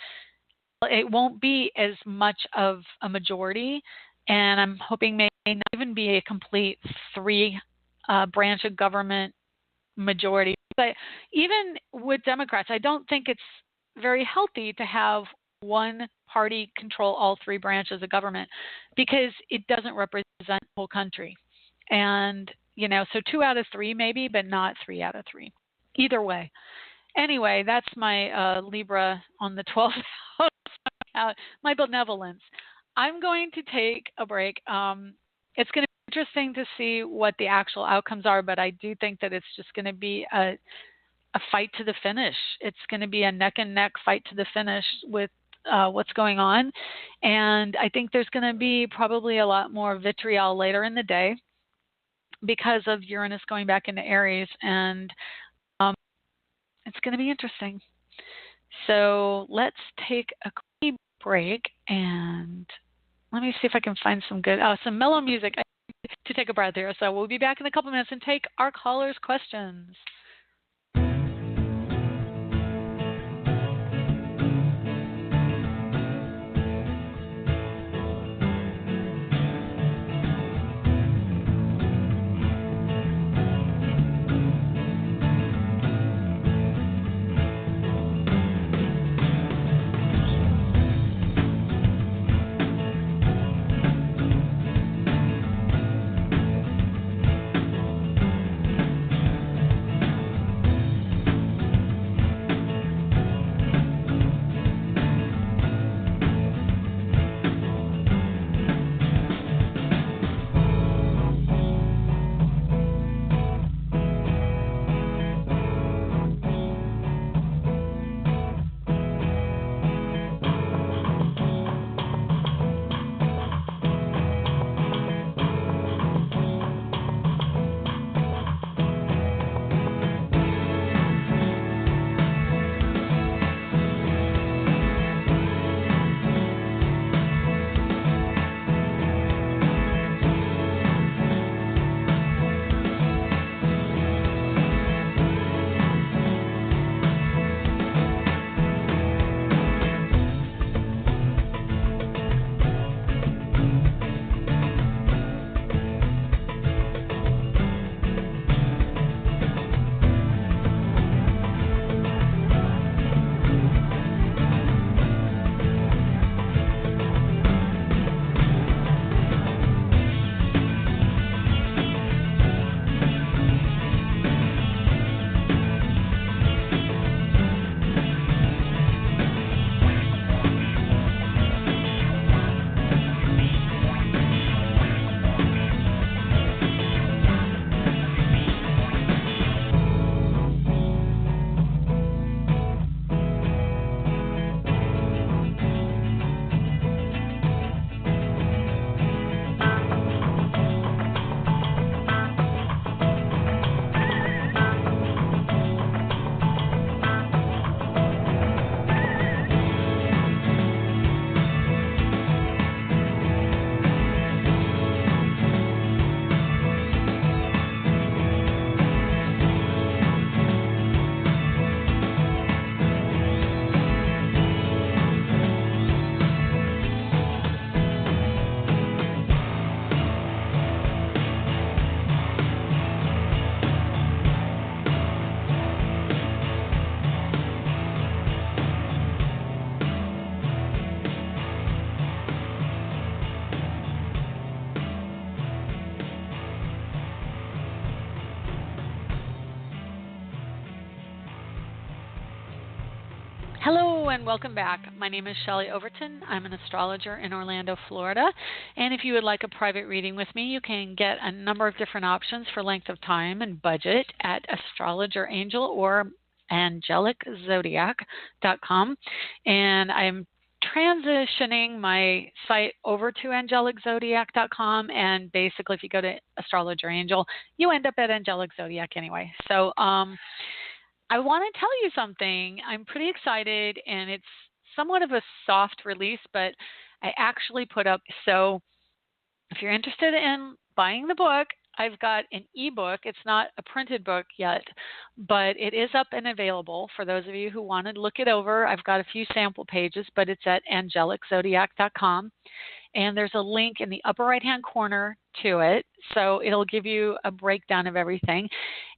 It won't be as much of a majority, and I'm hoping may not even be a complete three branch of government majority. But even with Democrats, I don't think it's very healthy to have one party control all three branches of government, because it doesn't represent the whole country. And, so 2 out of 3 maybe, but not 3 out of 3. Either way. Anyway, that's my Libra on the 12th house, my benevolence. I'm going to take a break. It's going to be interesting to see what the actual outcomes are, but I do think that it's just going to be a fight to the finish. It's going to be a neck and neck fight to the finish with what's going on. And I think there's going to be probably a lot more vitriol later in the day because of Uranus going back into Aries. And it's going to be interesting. So let's take a quick break, and let me see if I can find some mellow music to take a breath here. So we'll be back in a couple minutes and take our callers' questions. Hello and welcome back. My name is Shelley Overton. I'm an astrologer in Orlando, Florida. And if you would like a private reading with me, you can get a number of different options for length of time and budget at Astrologer Angel or angeliczodiac.com. And I'm transitioning my site over to angeliczodiac.com, and basically if you go to Astrologer Angel, you end up at Angelic Zodiac anyway. So I want to tell you something. I'm pretty excited, and it's somewhat of a soft release, but I actually put up, so if you're interested in buying the book, I've got an ebook. It's not a printed book yet, but it is up and available for those of you who want to look it over. I've got a few sample pages, but it's at angeliczodiac.com. And there's a link in the upper right-hand corner to it. So it'll give you a breakdown of everything.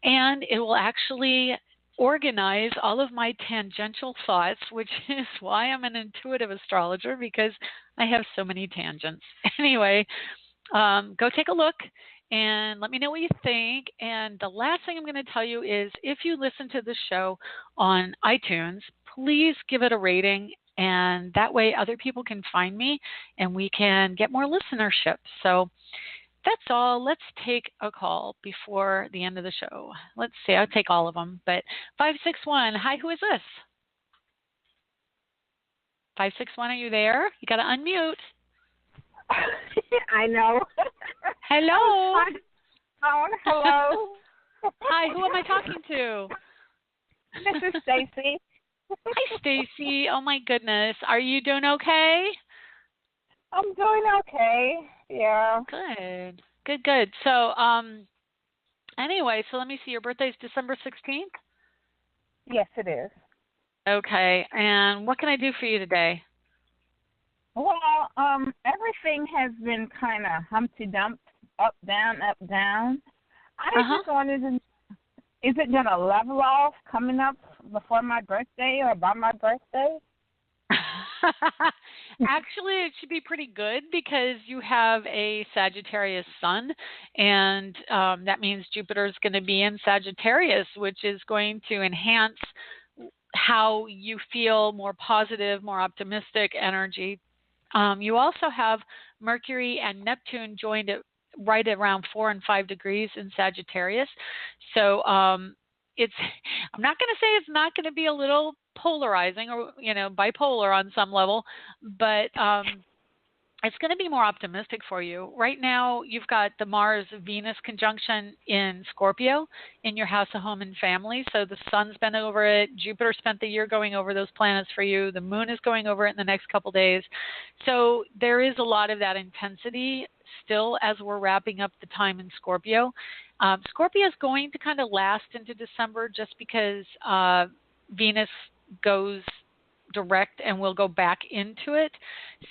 And it will actually organize all of my tangential thoughts, which is why I'm an intuitive astrologer, because I have so many tangents. Anyway, go take a look and let me know what you think. And the last thing I'm going to tell you is if you listen to the show on iTunes, please give it a rating. And that way other people can find me and we can get more listenership. So that's all. Let's take a call before the end of the show. Let's see. I'll take all of them. But 561, hi, who is this? 561, are you there? You got to unmute. I know. Hello. Oh, hello. Hi, who am I talking to? This is Stacy. Hi, Stacy. Oh, my goodness. Are you doing okay? I'm doing okay. Yeah. Good. Good, good. So, anyway, so let me see. Your birthday is December 16th? Yes, it is. Okay. And what can I do for you today? Well, everything has been kind of Humpty Dump, up, down, up, down. I just wanted to, is it going to level off coming up before my birthday or by my birthday? Actually, it should be pretty good because you have a Sagittarius sun, and that means Jupiter is going to be in Sagittarius, which is going to enhance how you feel, more positive, more optimistic energy. You also have Mercury and Neptune joined at right around 4 and 5 degrees in Sagittarius. So it's, I'm not going to say it's not going to be a little polarizing or, bipolar on some level, but it's going to be more optimistic for you. Right now, you've got the Mars-Venus conjunction in Scorpio in your house of home and family. So the sun's been over it. Jupiter spent the year going over those planets for you. The moon is going over it in the next couple days. So there is a lot of that intensity still as we're wrapping up the time in Scorpio. Scorpio is going to kind of last into December just because Venus goes direct and we'll go back into it.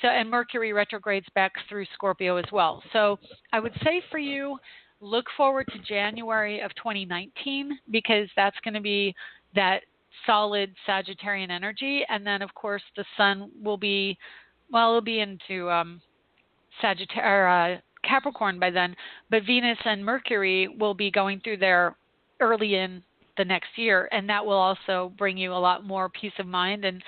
So, and Mercury retrogrades back through Scorpio as well. So I would say for you, look forward to January of 2019 because that's going to be that solid Sagittarian energy. And then of course the sun will be, well, it'll be into Capricorn by then, but Venus and Mercury will be going through there early in the next year, and that will also bring you a lot more peace of mind and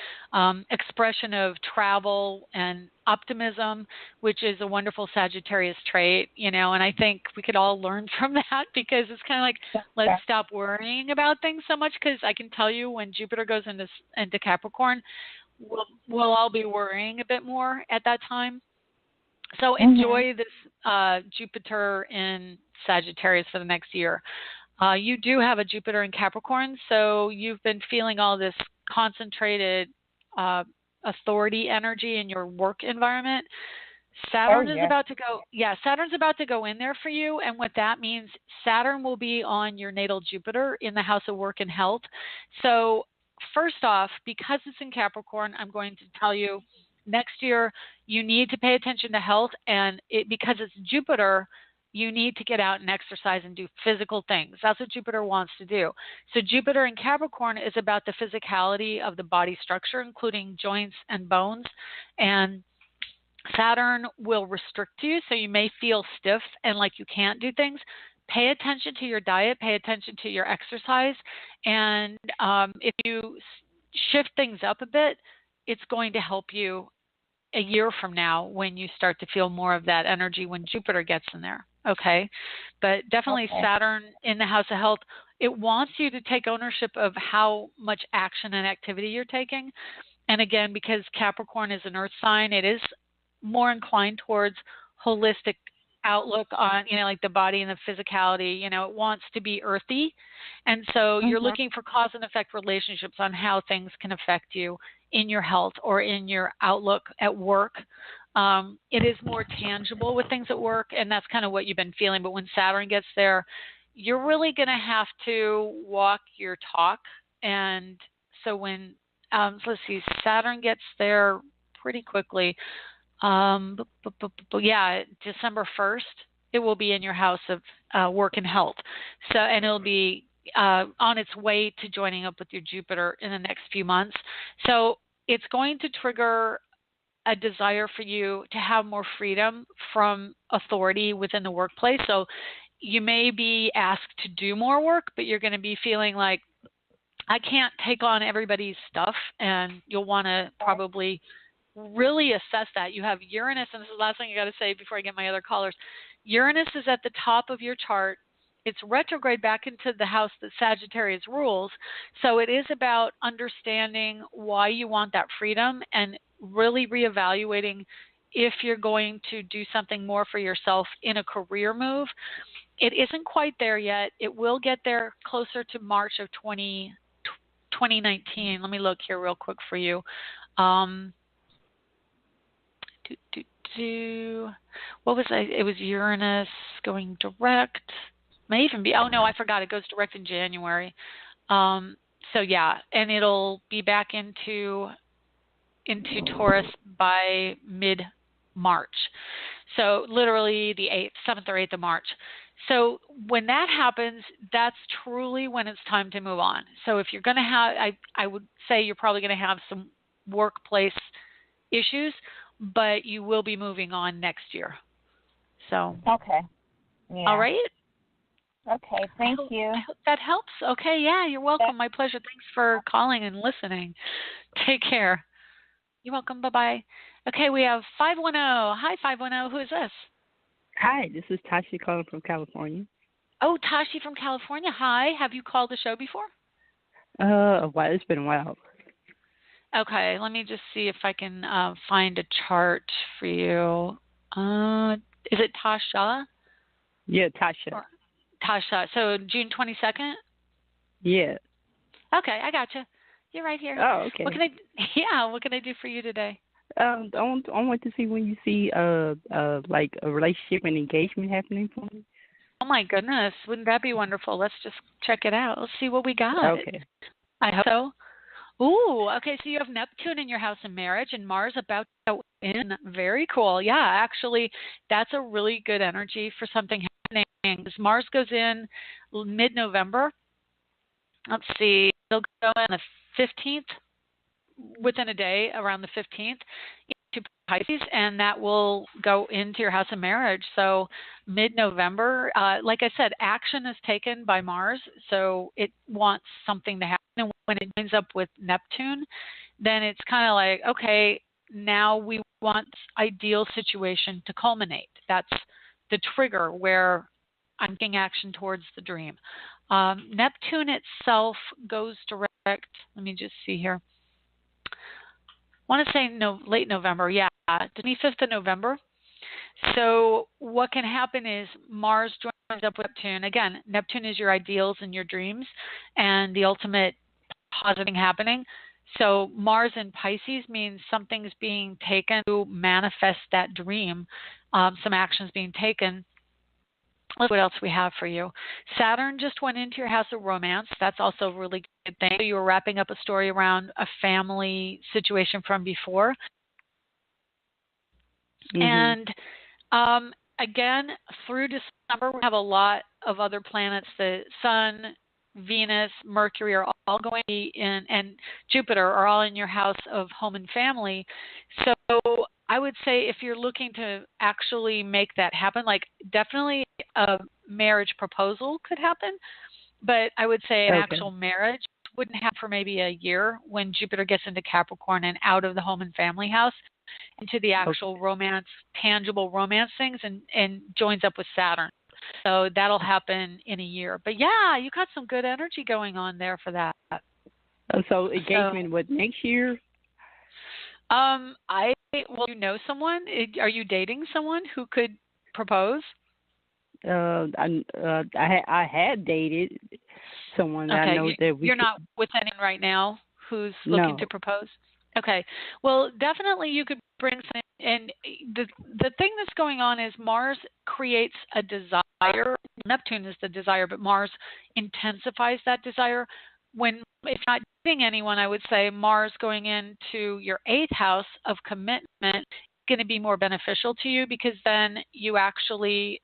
expression of travel and optimism, which is a wonderful Sagittarius trait, and I think we could all learn from that because it's kind of like, let's stop worrying about things so much, because I can tell you when Jupiter goes into Capricorn, we'll all be worrying a bit more at that time. So enjoy this Jupiter in Sagittarius for the next year. You do have a Jupiter in Capricorn, so you've been feeling all this concentrated authority energy in your work environment. Saturn is about to go, Saturn's about to go in there for you, and what that means, Saturn will be on your natal Jupiter in the house of work and health. So first off, because it's in Capricorn, I'm going to tell you, next year you need to pay attention to health, and because it's Jupiter, you need to get out and exercise and do physical things. That's what Jupiter wants to do. So Jupiter in Capricorn is about the physicality of the body structure, including joints and bones. And Saturn will restrict you, so you may feel stiff and like you can't do things. Pay attention to your diet. Pay attention to your exercise. And if you shift things up a bit, it's going to help you a year from now when you start to feel more of that energy when Jupiter gets in there. Okay. But definitely Saturn in the house of health, it wants you to take ownership of how much action and activity you're taking. And again, because Capricorn is an earth sign, it is more inclined towards holistic outlook on, like the body and the physicality. It wants to be earthy. And so you're looking for cause and effect relationships on how things can affect you in your health or in your outlook at work. It is more tangible with things at work, and that's kind of what you've been feeling. But when Saturn gets there, you're really going to have to walk your talk. And so when, let's see, Saturn gets there pretty quickly. Yeah, December 1st, it will be in your house of work and health. So, and it'll be on its way to joining up with your Jupiter in the next few months. So it's going to trigger a desire for you to have more freedom from authority within the workplace. So you may be asked to do more work, but you're going to be feeling like, I can't take on everybody's stuff, and you'll want to probably really assess that. You have Uranus, and this is the last thing I got to say before I get my other callers. Uranus is at the top of your chart. It's retrograde back into the house that Sagittarius rules. So it is about understanding why you want that freedom and really reevaluating if you're going to do something more for yourself in a career move. It isn't quite there yet. It will get there closer to March of 2019. Let me look here real quick for you. What was I? It was Uranus going direct. May even be. Oh no, I forgot. It goes direct in January. So yeah, and it'll be back into Taurus by mid-March. So literally the 7th or 8th of March. So when that happens, that's truly when it's time to move on. So if you're going to have, I would say you're probably going to have some workplace issues, but you will be moving on next year. So. Okay. Yeah. All right. Okay. Thank you. I hope that helps. Okay. Yeah, you're welcome. My pleasure. Thanks for calling and listening. Take care. You're welcome. Bye-bye. Okay, we have 510. Hi, 510. Who is this? Hi, this is Tashi calling from California. Oh, Tashi from California. Hi. Have you called the show before? A while. It's been a while. Okay, let me just see if I can find a chart for you. Is it Tasha? Yeah, Tasha. Tasha. So June 22nd? Yeah. Okay, I gotcha. You're right here. Oh, okay. What can I do for you today? I want to see when you see like a relationship and engagement happening for me. Oh my goodness, wouldn't that be wonderful? Let's just check it out. Let's see what we got. Okay. I hope so. Ooh, okay, so you have Neptune in your house in marriage and Mars about to go in. Very cool. Yeah, actually, that's a really good energy for something happening. Mars goes in mid-November. Let's see, it'll go in the 15th, within a day, around the 15th, into Pisces, and that will go into your house of marriage. So mid-November, like I said, action is taken by Mars, so it wants something to happen. And when it ends up with Neptune, then it's kind of like, okay, now we want ideal situation to culminate. That's the trigger where I'm taking action towards the dream. Neptune itself goes direct. Let me just see here. I want to say late November. Yeah, 25th of November. So what can happen is Mars joins up with Neptune. Again, Neptune is your ideals and your dreams and the ultimate positive happening. So Mars in Pisces means something's being taken to manifest that dream, some actions being taken. Let's see what else we have for you. Saturn just went into your house of romance. That's also a really good thing. You were wrapping up a story around a family situation from before. Mm-hmm. And again, through December, we have a lot of other planets. The Sun, Venus, Mercury are all going to be in, and Jupiter are all in your house of home and family. So I would say if you're looking to actually make that happen, like definitely a marriage proposal could happen, but I would say an actual marriage wouldn't happen for maybe a year when Jupiter gets into Capricorn and out of the home and family house into the actual romance, tangible romance things, and joins up with Saturn. So that'll happen in a year. But yeah, you got some good energy going on there for that. So engagement what, next year? Well, you know someone? Are you dating someone who could propose? I had dated someone that I know that we. You're not with anyone right now who's looking to propose? Okay. Well, definitely you could bring some and the thing that's going on is Mars creates a desire. Neptune is the desire, but Mars intensifies that desire. When, if not dating anyone, I would say Mars going into your 8th house of commitment is going to be more beneficial to you, because then you actually,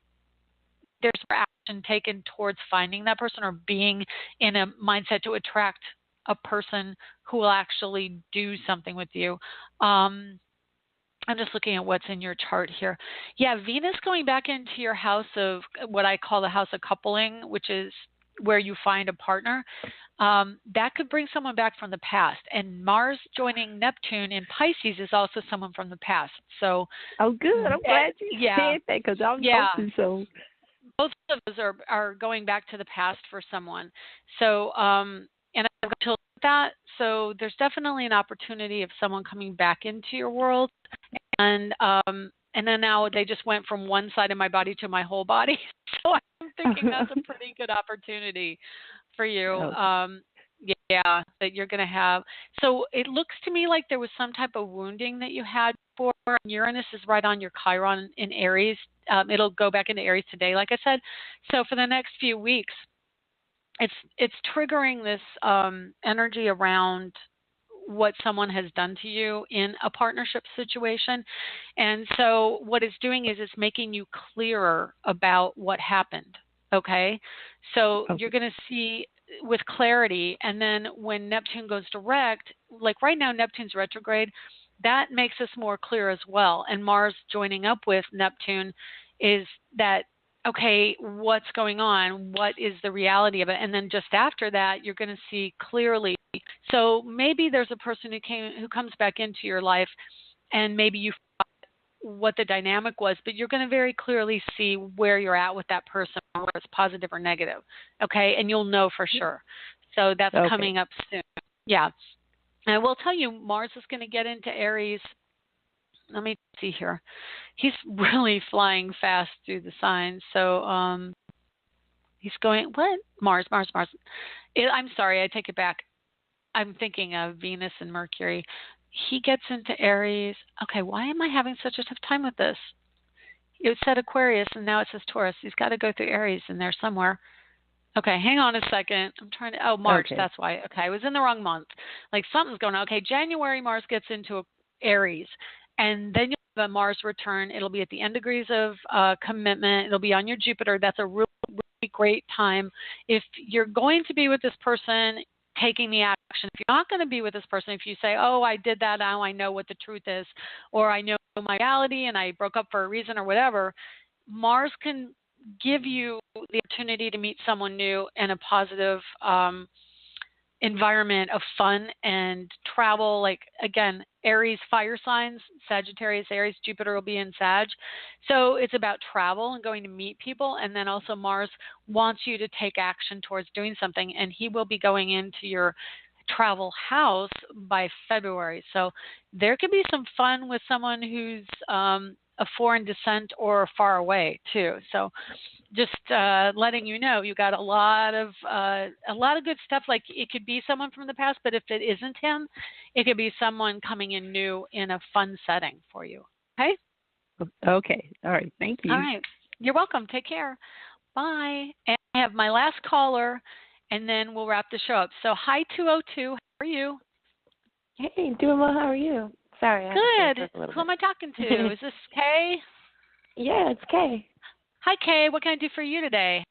there's more action taken towards finding that person or being in a mindset to attract a person who will actually do something with you. I'm just looking at what's in your chart here. Yeah, Venus going back into your house of what I call the house of coupling, which is where you find a partner. That could bring someone back from the past. And Mars joining Neptune in Pisces is also someone from the past. So, oh, good. I'm glad you said that, because I'm hoping so. Both of those are going back to the past for someone. So, and I've got to look at that. So there's definitely an opportunity of someone coming back into your world. And then now they just went from one side of my body to my whole body. So I'm thinking that's a pretty good opportunity for you. Okay. Yeah, that you're going to have. So it looks to me like there was some type of wounding that you had before. Uranus is right on your Chiron in Aries. It'll go back into Aries today, like I said. So for the next few weeks, it's triggering this energy around what someone has done to you in a partnership situation. And so what it's doing is it's making you clearer about what happened. Okay? So you're going to see with clarity. And then when Neptune goes direct, like right now Neptune's retrograde, that makes us more clear as well. And Mars joining up with Neptune is that, okay, what's going on? What is the reality of it? And then just after that, you're going to see clearly. So maybe there's a person who comes back into your life, and maybe you forgot what the dynamic was, but you're going to very clearly see where you're at with that person, whether it's positive or negative. Okay, and you'll know for sure. So that's coming up soon. Yeah. And I will tell you, Mars is going to get into Aries. Let me see here. He's really flying fast through the signs. So he's going, what? Mars. I'm sorry, I take it back. I'm thinking of Venus and Mercury. He gets into Aries. Okay, why am I having such a tough time with this? It said Aquarius, and now it says Taurus. He's got to go through Aries in there somewhere. Okay, hang on a second. I'm trying to, March, that's why. Okay, I was in the wrong month. Like something's going on. Okay, January, Mars gets into Aries. And then you'll have a Mars return. It'll be at the end degrees of commitment. It'll be on your Jupiter. That's a really, really great time. If you're going to be with this person, taking the action. If you're not going to be with this person, if you say, oh, I did that, now I know what the truth is, or I know my reality and I broke up for a reason or whatever, Mars can give you the opportunity to meet someone new in a positive environment of fun and travel. Like, again, Aries fire signs, Sagittarius, Aries, Jupiter will be in Sag. So it's about travel and going to meet people. And then also Mars wants you to take action towards doing something. And he will be going into your travel house by February. So there could be some fun with someone who's a foreign descent or far away too. So just letting you know, you got a lot of good stuff. Like it could be someone from the past, but if it isn't him, it could be someone coming in new in a fun setting for you. Okay? Okay. All right. Thank you. All right. You're welcome. Take care. Bye. And I have my last caller, and then we'll wrap the show up. So hi, 202. How are you? Hey, doing well. How are you? Sorry. Good. Who am I talking to? Is this Kay? Yeah, it's Kay. Hi, Kay. What can I do for you today?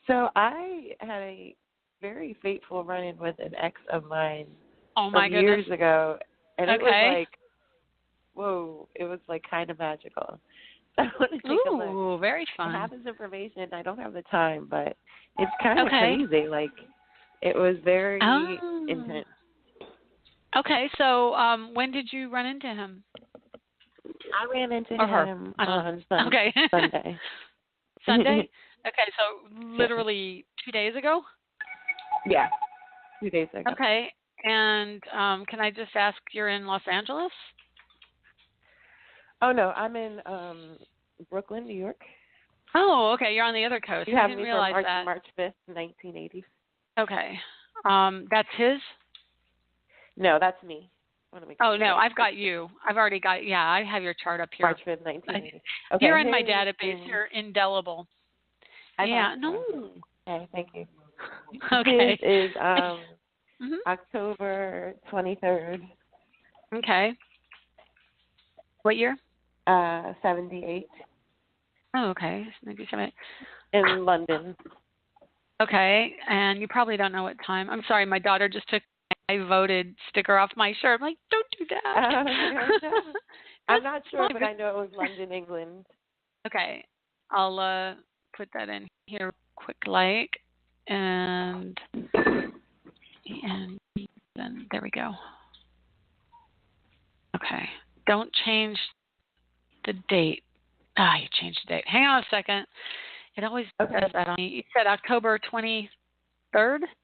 So I had a very fateful run-in with an ex of mine years ago, and it was like, whoa, it was like kind of magical. I want to take a look. Ooh, very fun. I have this information. I don't have the time, but it's kind of crazy. Like, it was very intense. Okay, so when did you run into him? I ran into him on Sunday. Sunday? Okay, so literally 2 days ago? Yeah, 2 days ago. Okay, and can I just ask, you're in Los Angeles? Oh, no, I'm in Brooklyn, New York. Oh, okay, you're on the other coast. You have didn't me realize from that. March 5th, 1980. Okay, that's his? No, that's me. Oh, no, I've got you. I've already got, yeah, I have your chart up here. March 5th, 1980. Okay, you're in my database. You're indelible. Yeah, no. Okay, thank you. Okay. His is October 23rd. Okay. What year? 78. Oh, okay. Maybe 78. In London. Okay, and you probably don't know what time. I'm sorry, my daughter just took my voted sticker off my shirt. I'm like, don't do that. I'm not sure, but I know it was London, England. Okay, I'll put that in here quick like, and then there we go. Okay, don't change the date. You changed the date. Hang on a second. It always does that on me. You said October 23rd?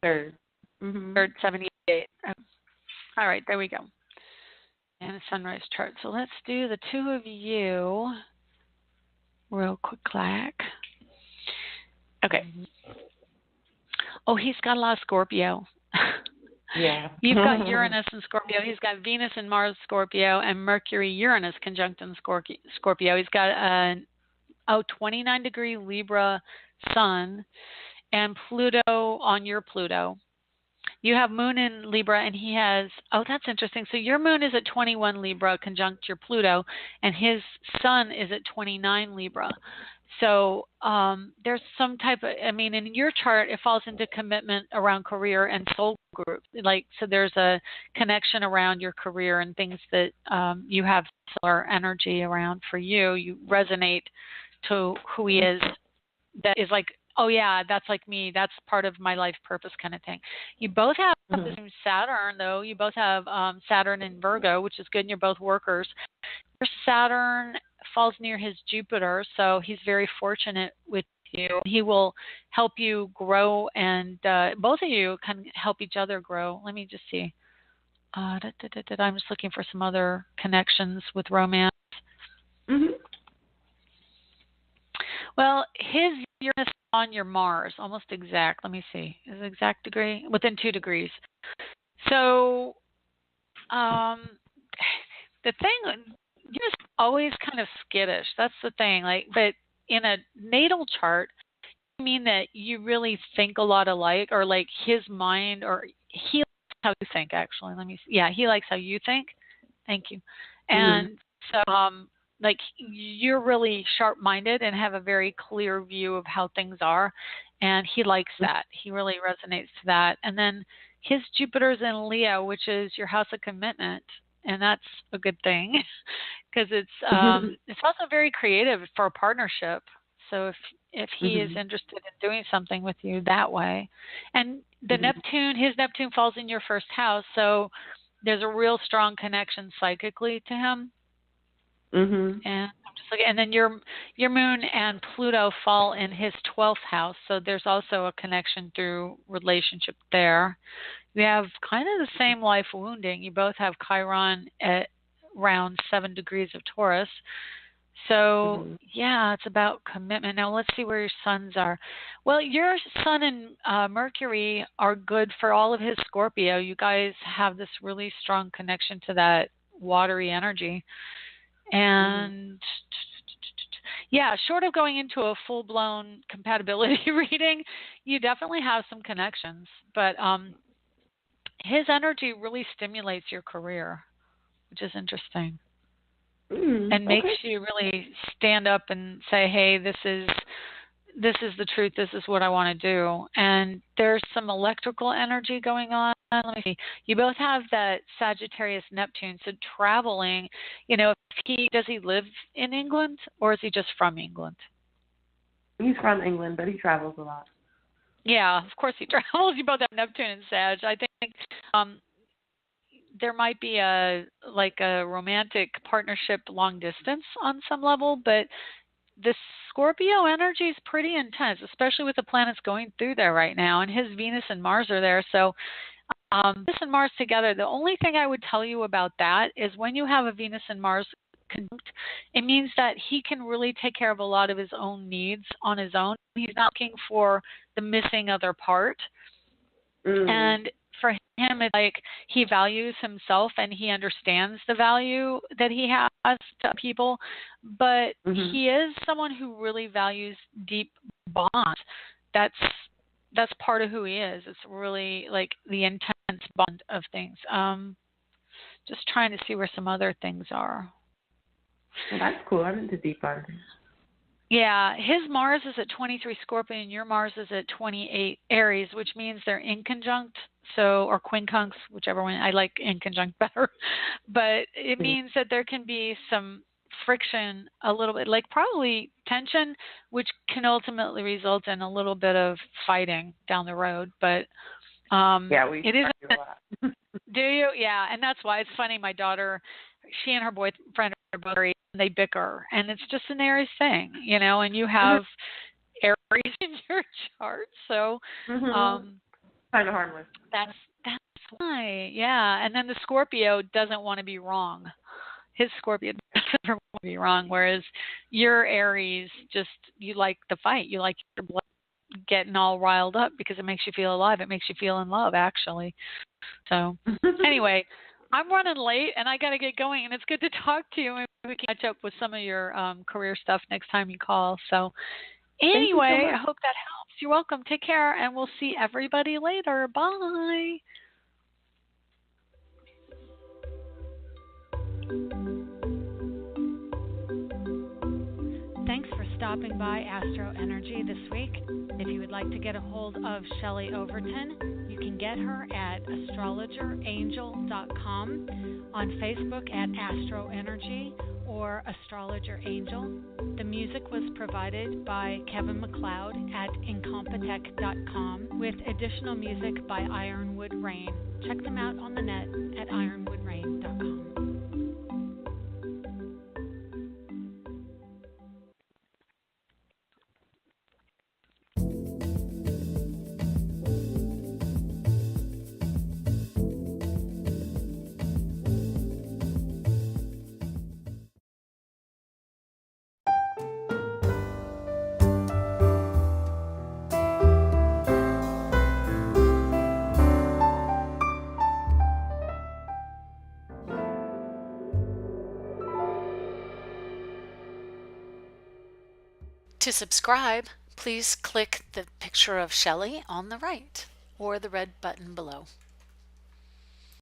3rd. 3rd, 78. All right, there we go. And a sunrise chart. So let's do the two of you real quick. Okay. Oh, he's got a lot of Scorpio. Yeah. You've got Uranus and Scorpio. He's got Venus and Mars Scorpio and Mercury Uranus conjunct in Scorpio. He's got a 29-degree Libra Sun and Pluto on your Pluto. You have Moon in Libra, and he has, that's interesting. So your Moon is at 21 Libra conjunct your Pluto, and his Sun is at 29 Libra. So there's some type of, in your chart, it falls into commitment around career and soul group. So there's a connection around your career and things that you have solar energy around for you. You resonate to who he is. That is like, oh yeah, that's like me. That's part of my life purpose kind of thing. You both have the same Saturn, though. You both have Saturn in Virgo, which is good, and you're both workers. Your Saturn falls near his Jupiter, so he's very fortunate with you. He will help you grow, and both of you can help each other grow. Let me just see. I'm just looking for some other connections with romance. Well, his Uranus is on your Mars, almost exact. Let me see. Is it exact degree? Within 2 degrees. So, the thing, you're just always kind of skittish. That's the thing. But in a natal chart, I mean that you really think a lot alike, or like his mind, or he likes how you think. Actually, he likes how you think. Thank you. And so, you're really sharp-minded and have a very clear view of how things are, and he likes that. He really resonates to that. And then his Jupiter's in Leo, which is your house of commitment, and that's a good thing because it's also very creative for a partnership. So if he is interested in doing something with you that way, and the his Neptune falls in your first house, so there's a real strong connection psychically to him. And I'm just looking, and then your Moon and Pluto fall in his 12th house, so there's also a connection through relationship there. You have kind of the same life wounding. You both have Chiron at around 7 degrees of Taurus. So, yeah, it's about commitment. Now, let's see where your suns are. Well, your Sun and Mercury are good for all of his Scorpio. You guys have this really strong connection to that watery energy. And, yeah, short of going into a full-blown compatibility reading, you definitely have some connections. But his energy really stimulates your career, which is interesting. And makes you really stand up and say, hey, this is the truth. This is what I want to do. And there's some electrical energy going on. Let me see. You both have that Sagittarius Neptune. So traveling, does he live in England or is he just from England? He's from England, but he travels a lot. Yeah, of course he travels. You both have Neptune and Sag. I think there might be a romantic partnership long distance on some level, but the Scorpio energy is pretty intense, especially with the planets going through there right now, and his Venus and Mars are there. So Venus and Mars together, the only thing I would tell you about that is when you have a Venus and Mars conjunct, it means that he can really take care of a lot of his own needs on his own. He's not looking for the missing other part. And for him, it's like he values himself and he understands the value that he has to people, but he is someone who really values deep bonds. That's part of who he is. It's really like the intense bond of things. Just trying to see where some other things are. Well, that's cool. I'm into deep bonding. Yeah, his Mars is at 23 Scorpion, your Mars is at 28 Aries, which means they're in conjunct, or quincunx, whichever one. I like in conjunct better. But it means that there can be some friction, a little bit, like probably tension, which can ultimately result in a little bit of fighting down the road. But it is a lot. Do you? Yeah, and that's why it's funny. My daughter, she and her boyfriend are both Aries, and they bicker, and it's just an Aries thing, and you have Aries in your chart, so kind of harmless. That's why, yeah. And then the Scorpio doesn't want to be wrong. His Scorpio doesn't want to be wrong, whereas your Aries you like the fight, you like your blood getting all riled up because it makes you feel alive. It makes you feel in love, actually. So anyway, I'm running late and I got to get going, and it's good to talk to you, and we can catch up with some of your career stuff next time you call. So anyway, I hope that helps. You're welcome. Take care, and we'll see everybody later. Bye. Thanks for stopping by AstroEnergy this week. If you would like to get a hold of Shelley Overton, you can get her at astrologerangel.com, on Facebook at AstroEnergy or Astrologer Angel. The music was provided by Kevin MacLeod at incompetech.com, with additional music by Ironwood Rain. Check them out on the net at ironwoodrain.com. To subscribe, please click the picture of Shelley on the right or the red button below.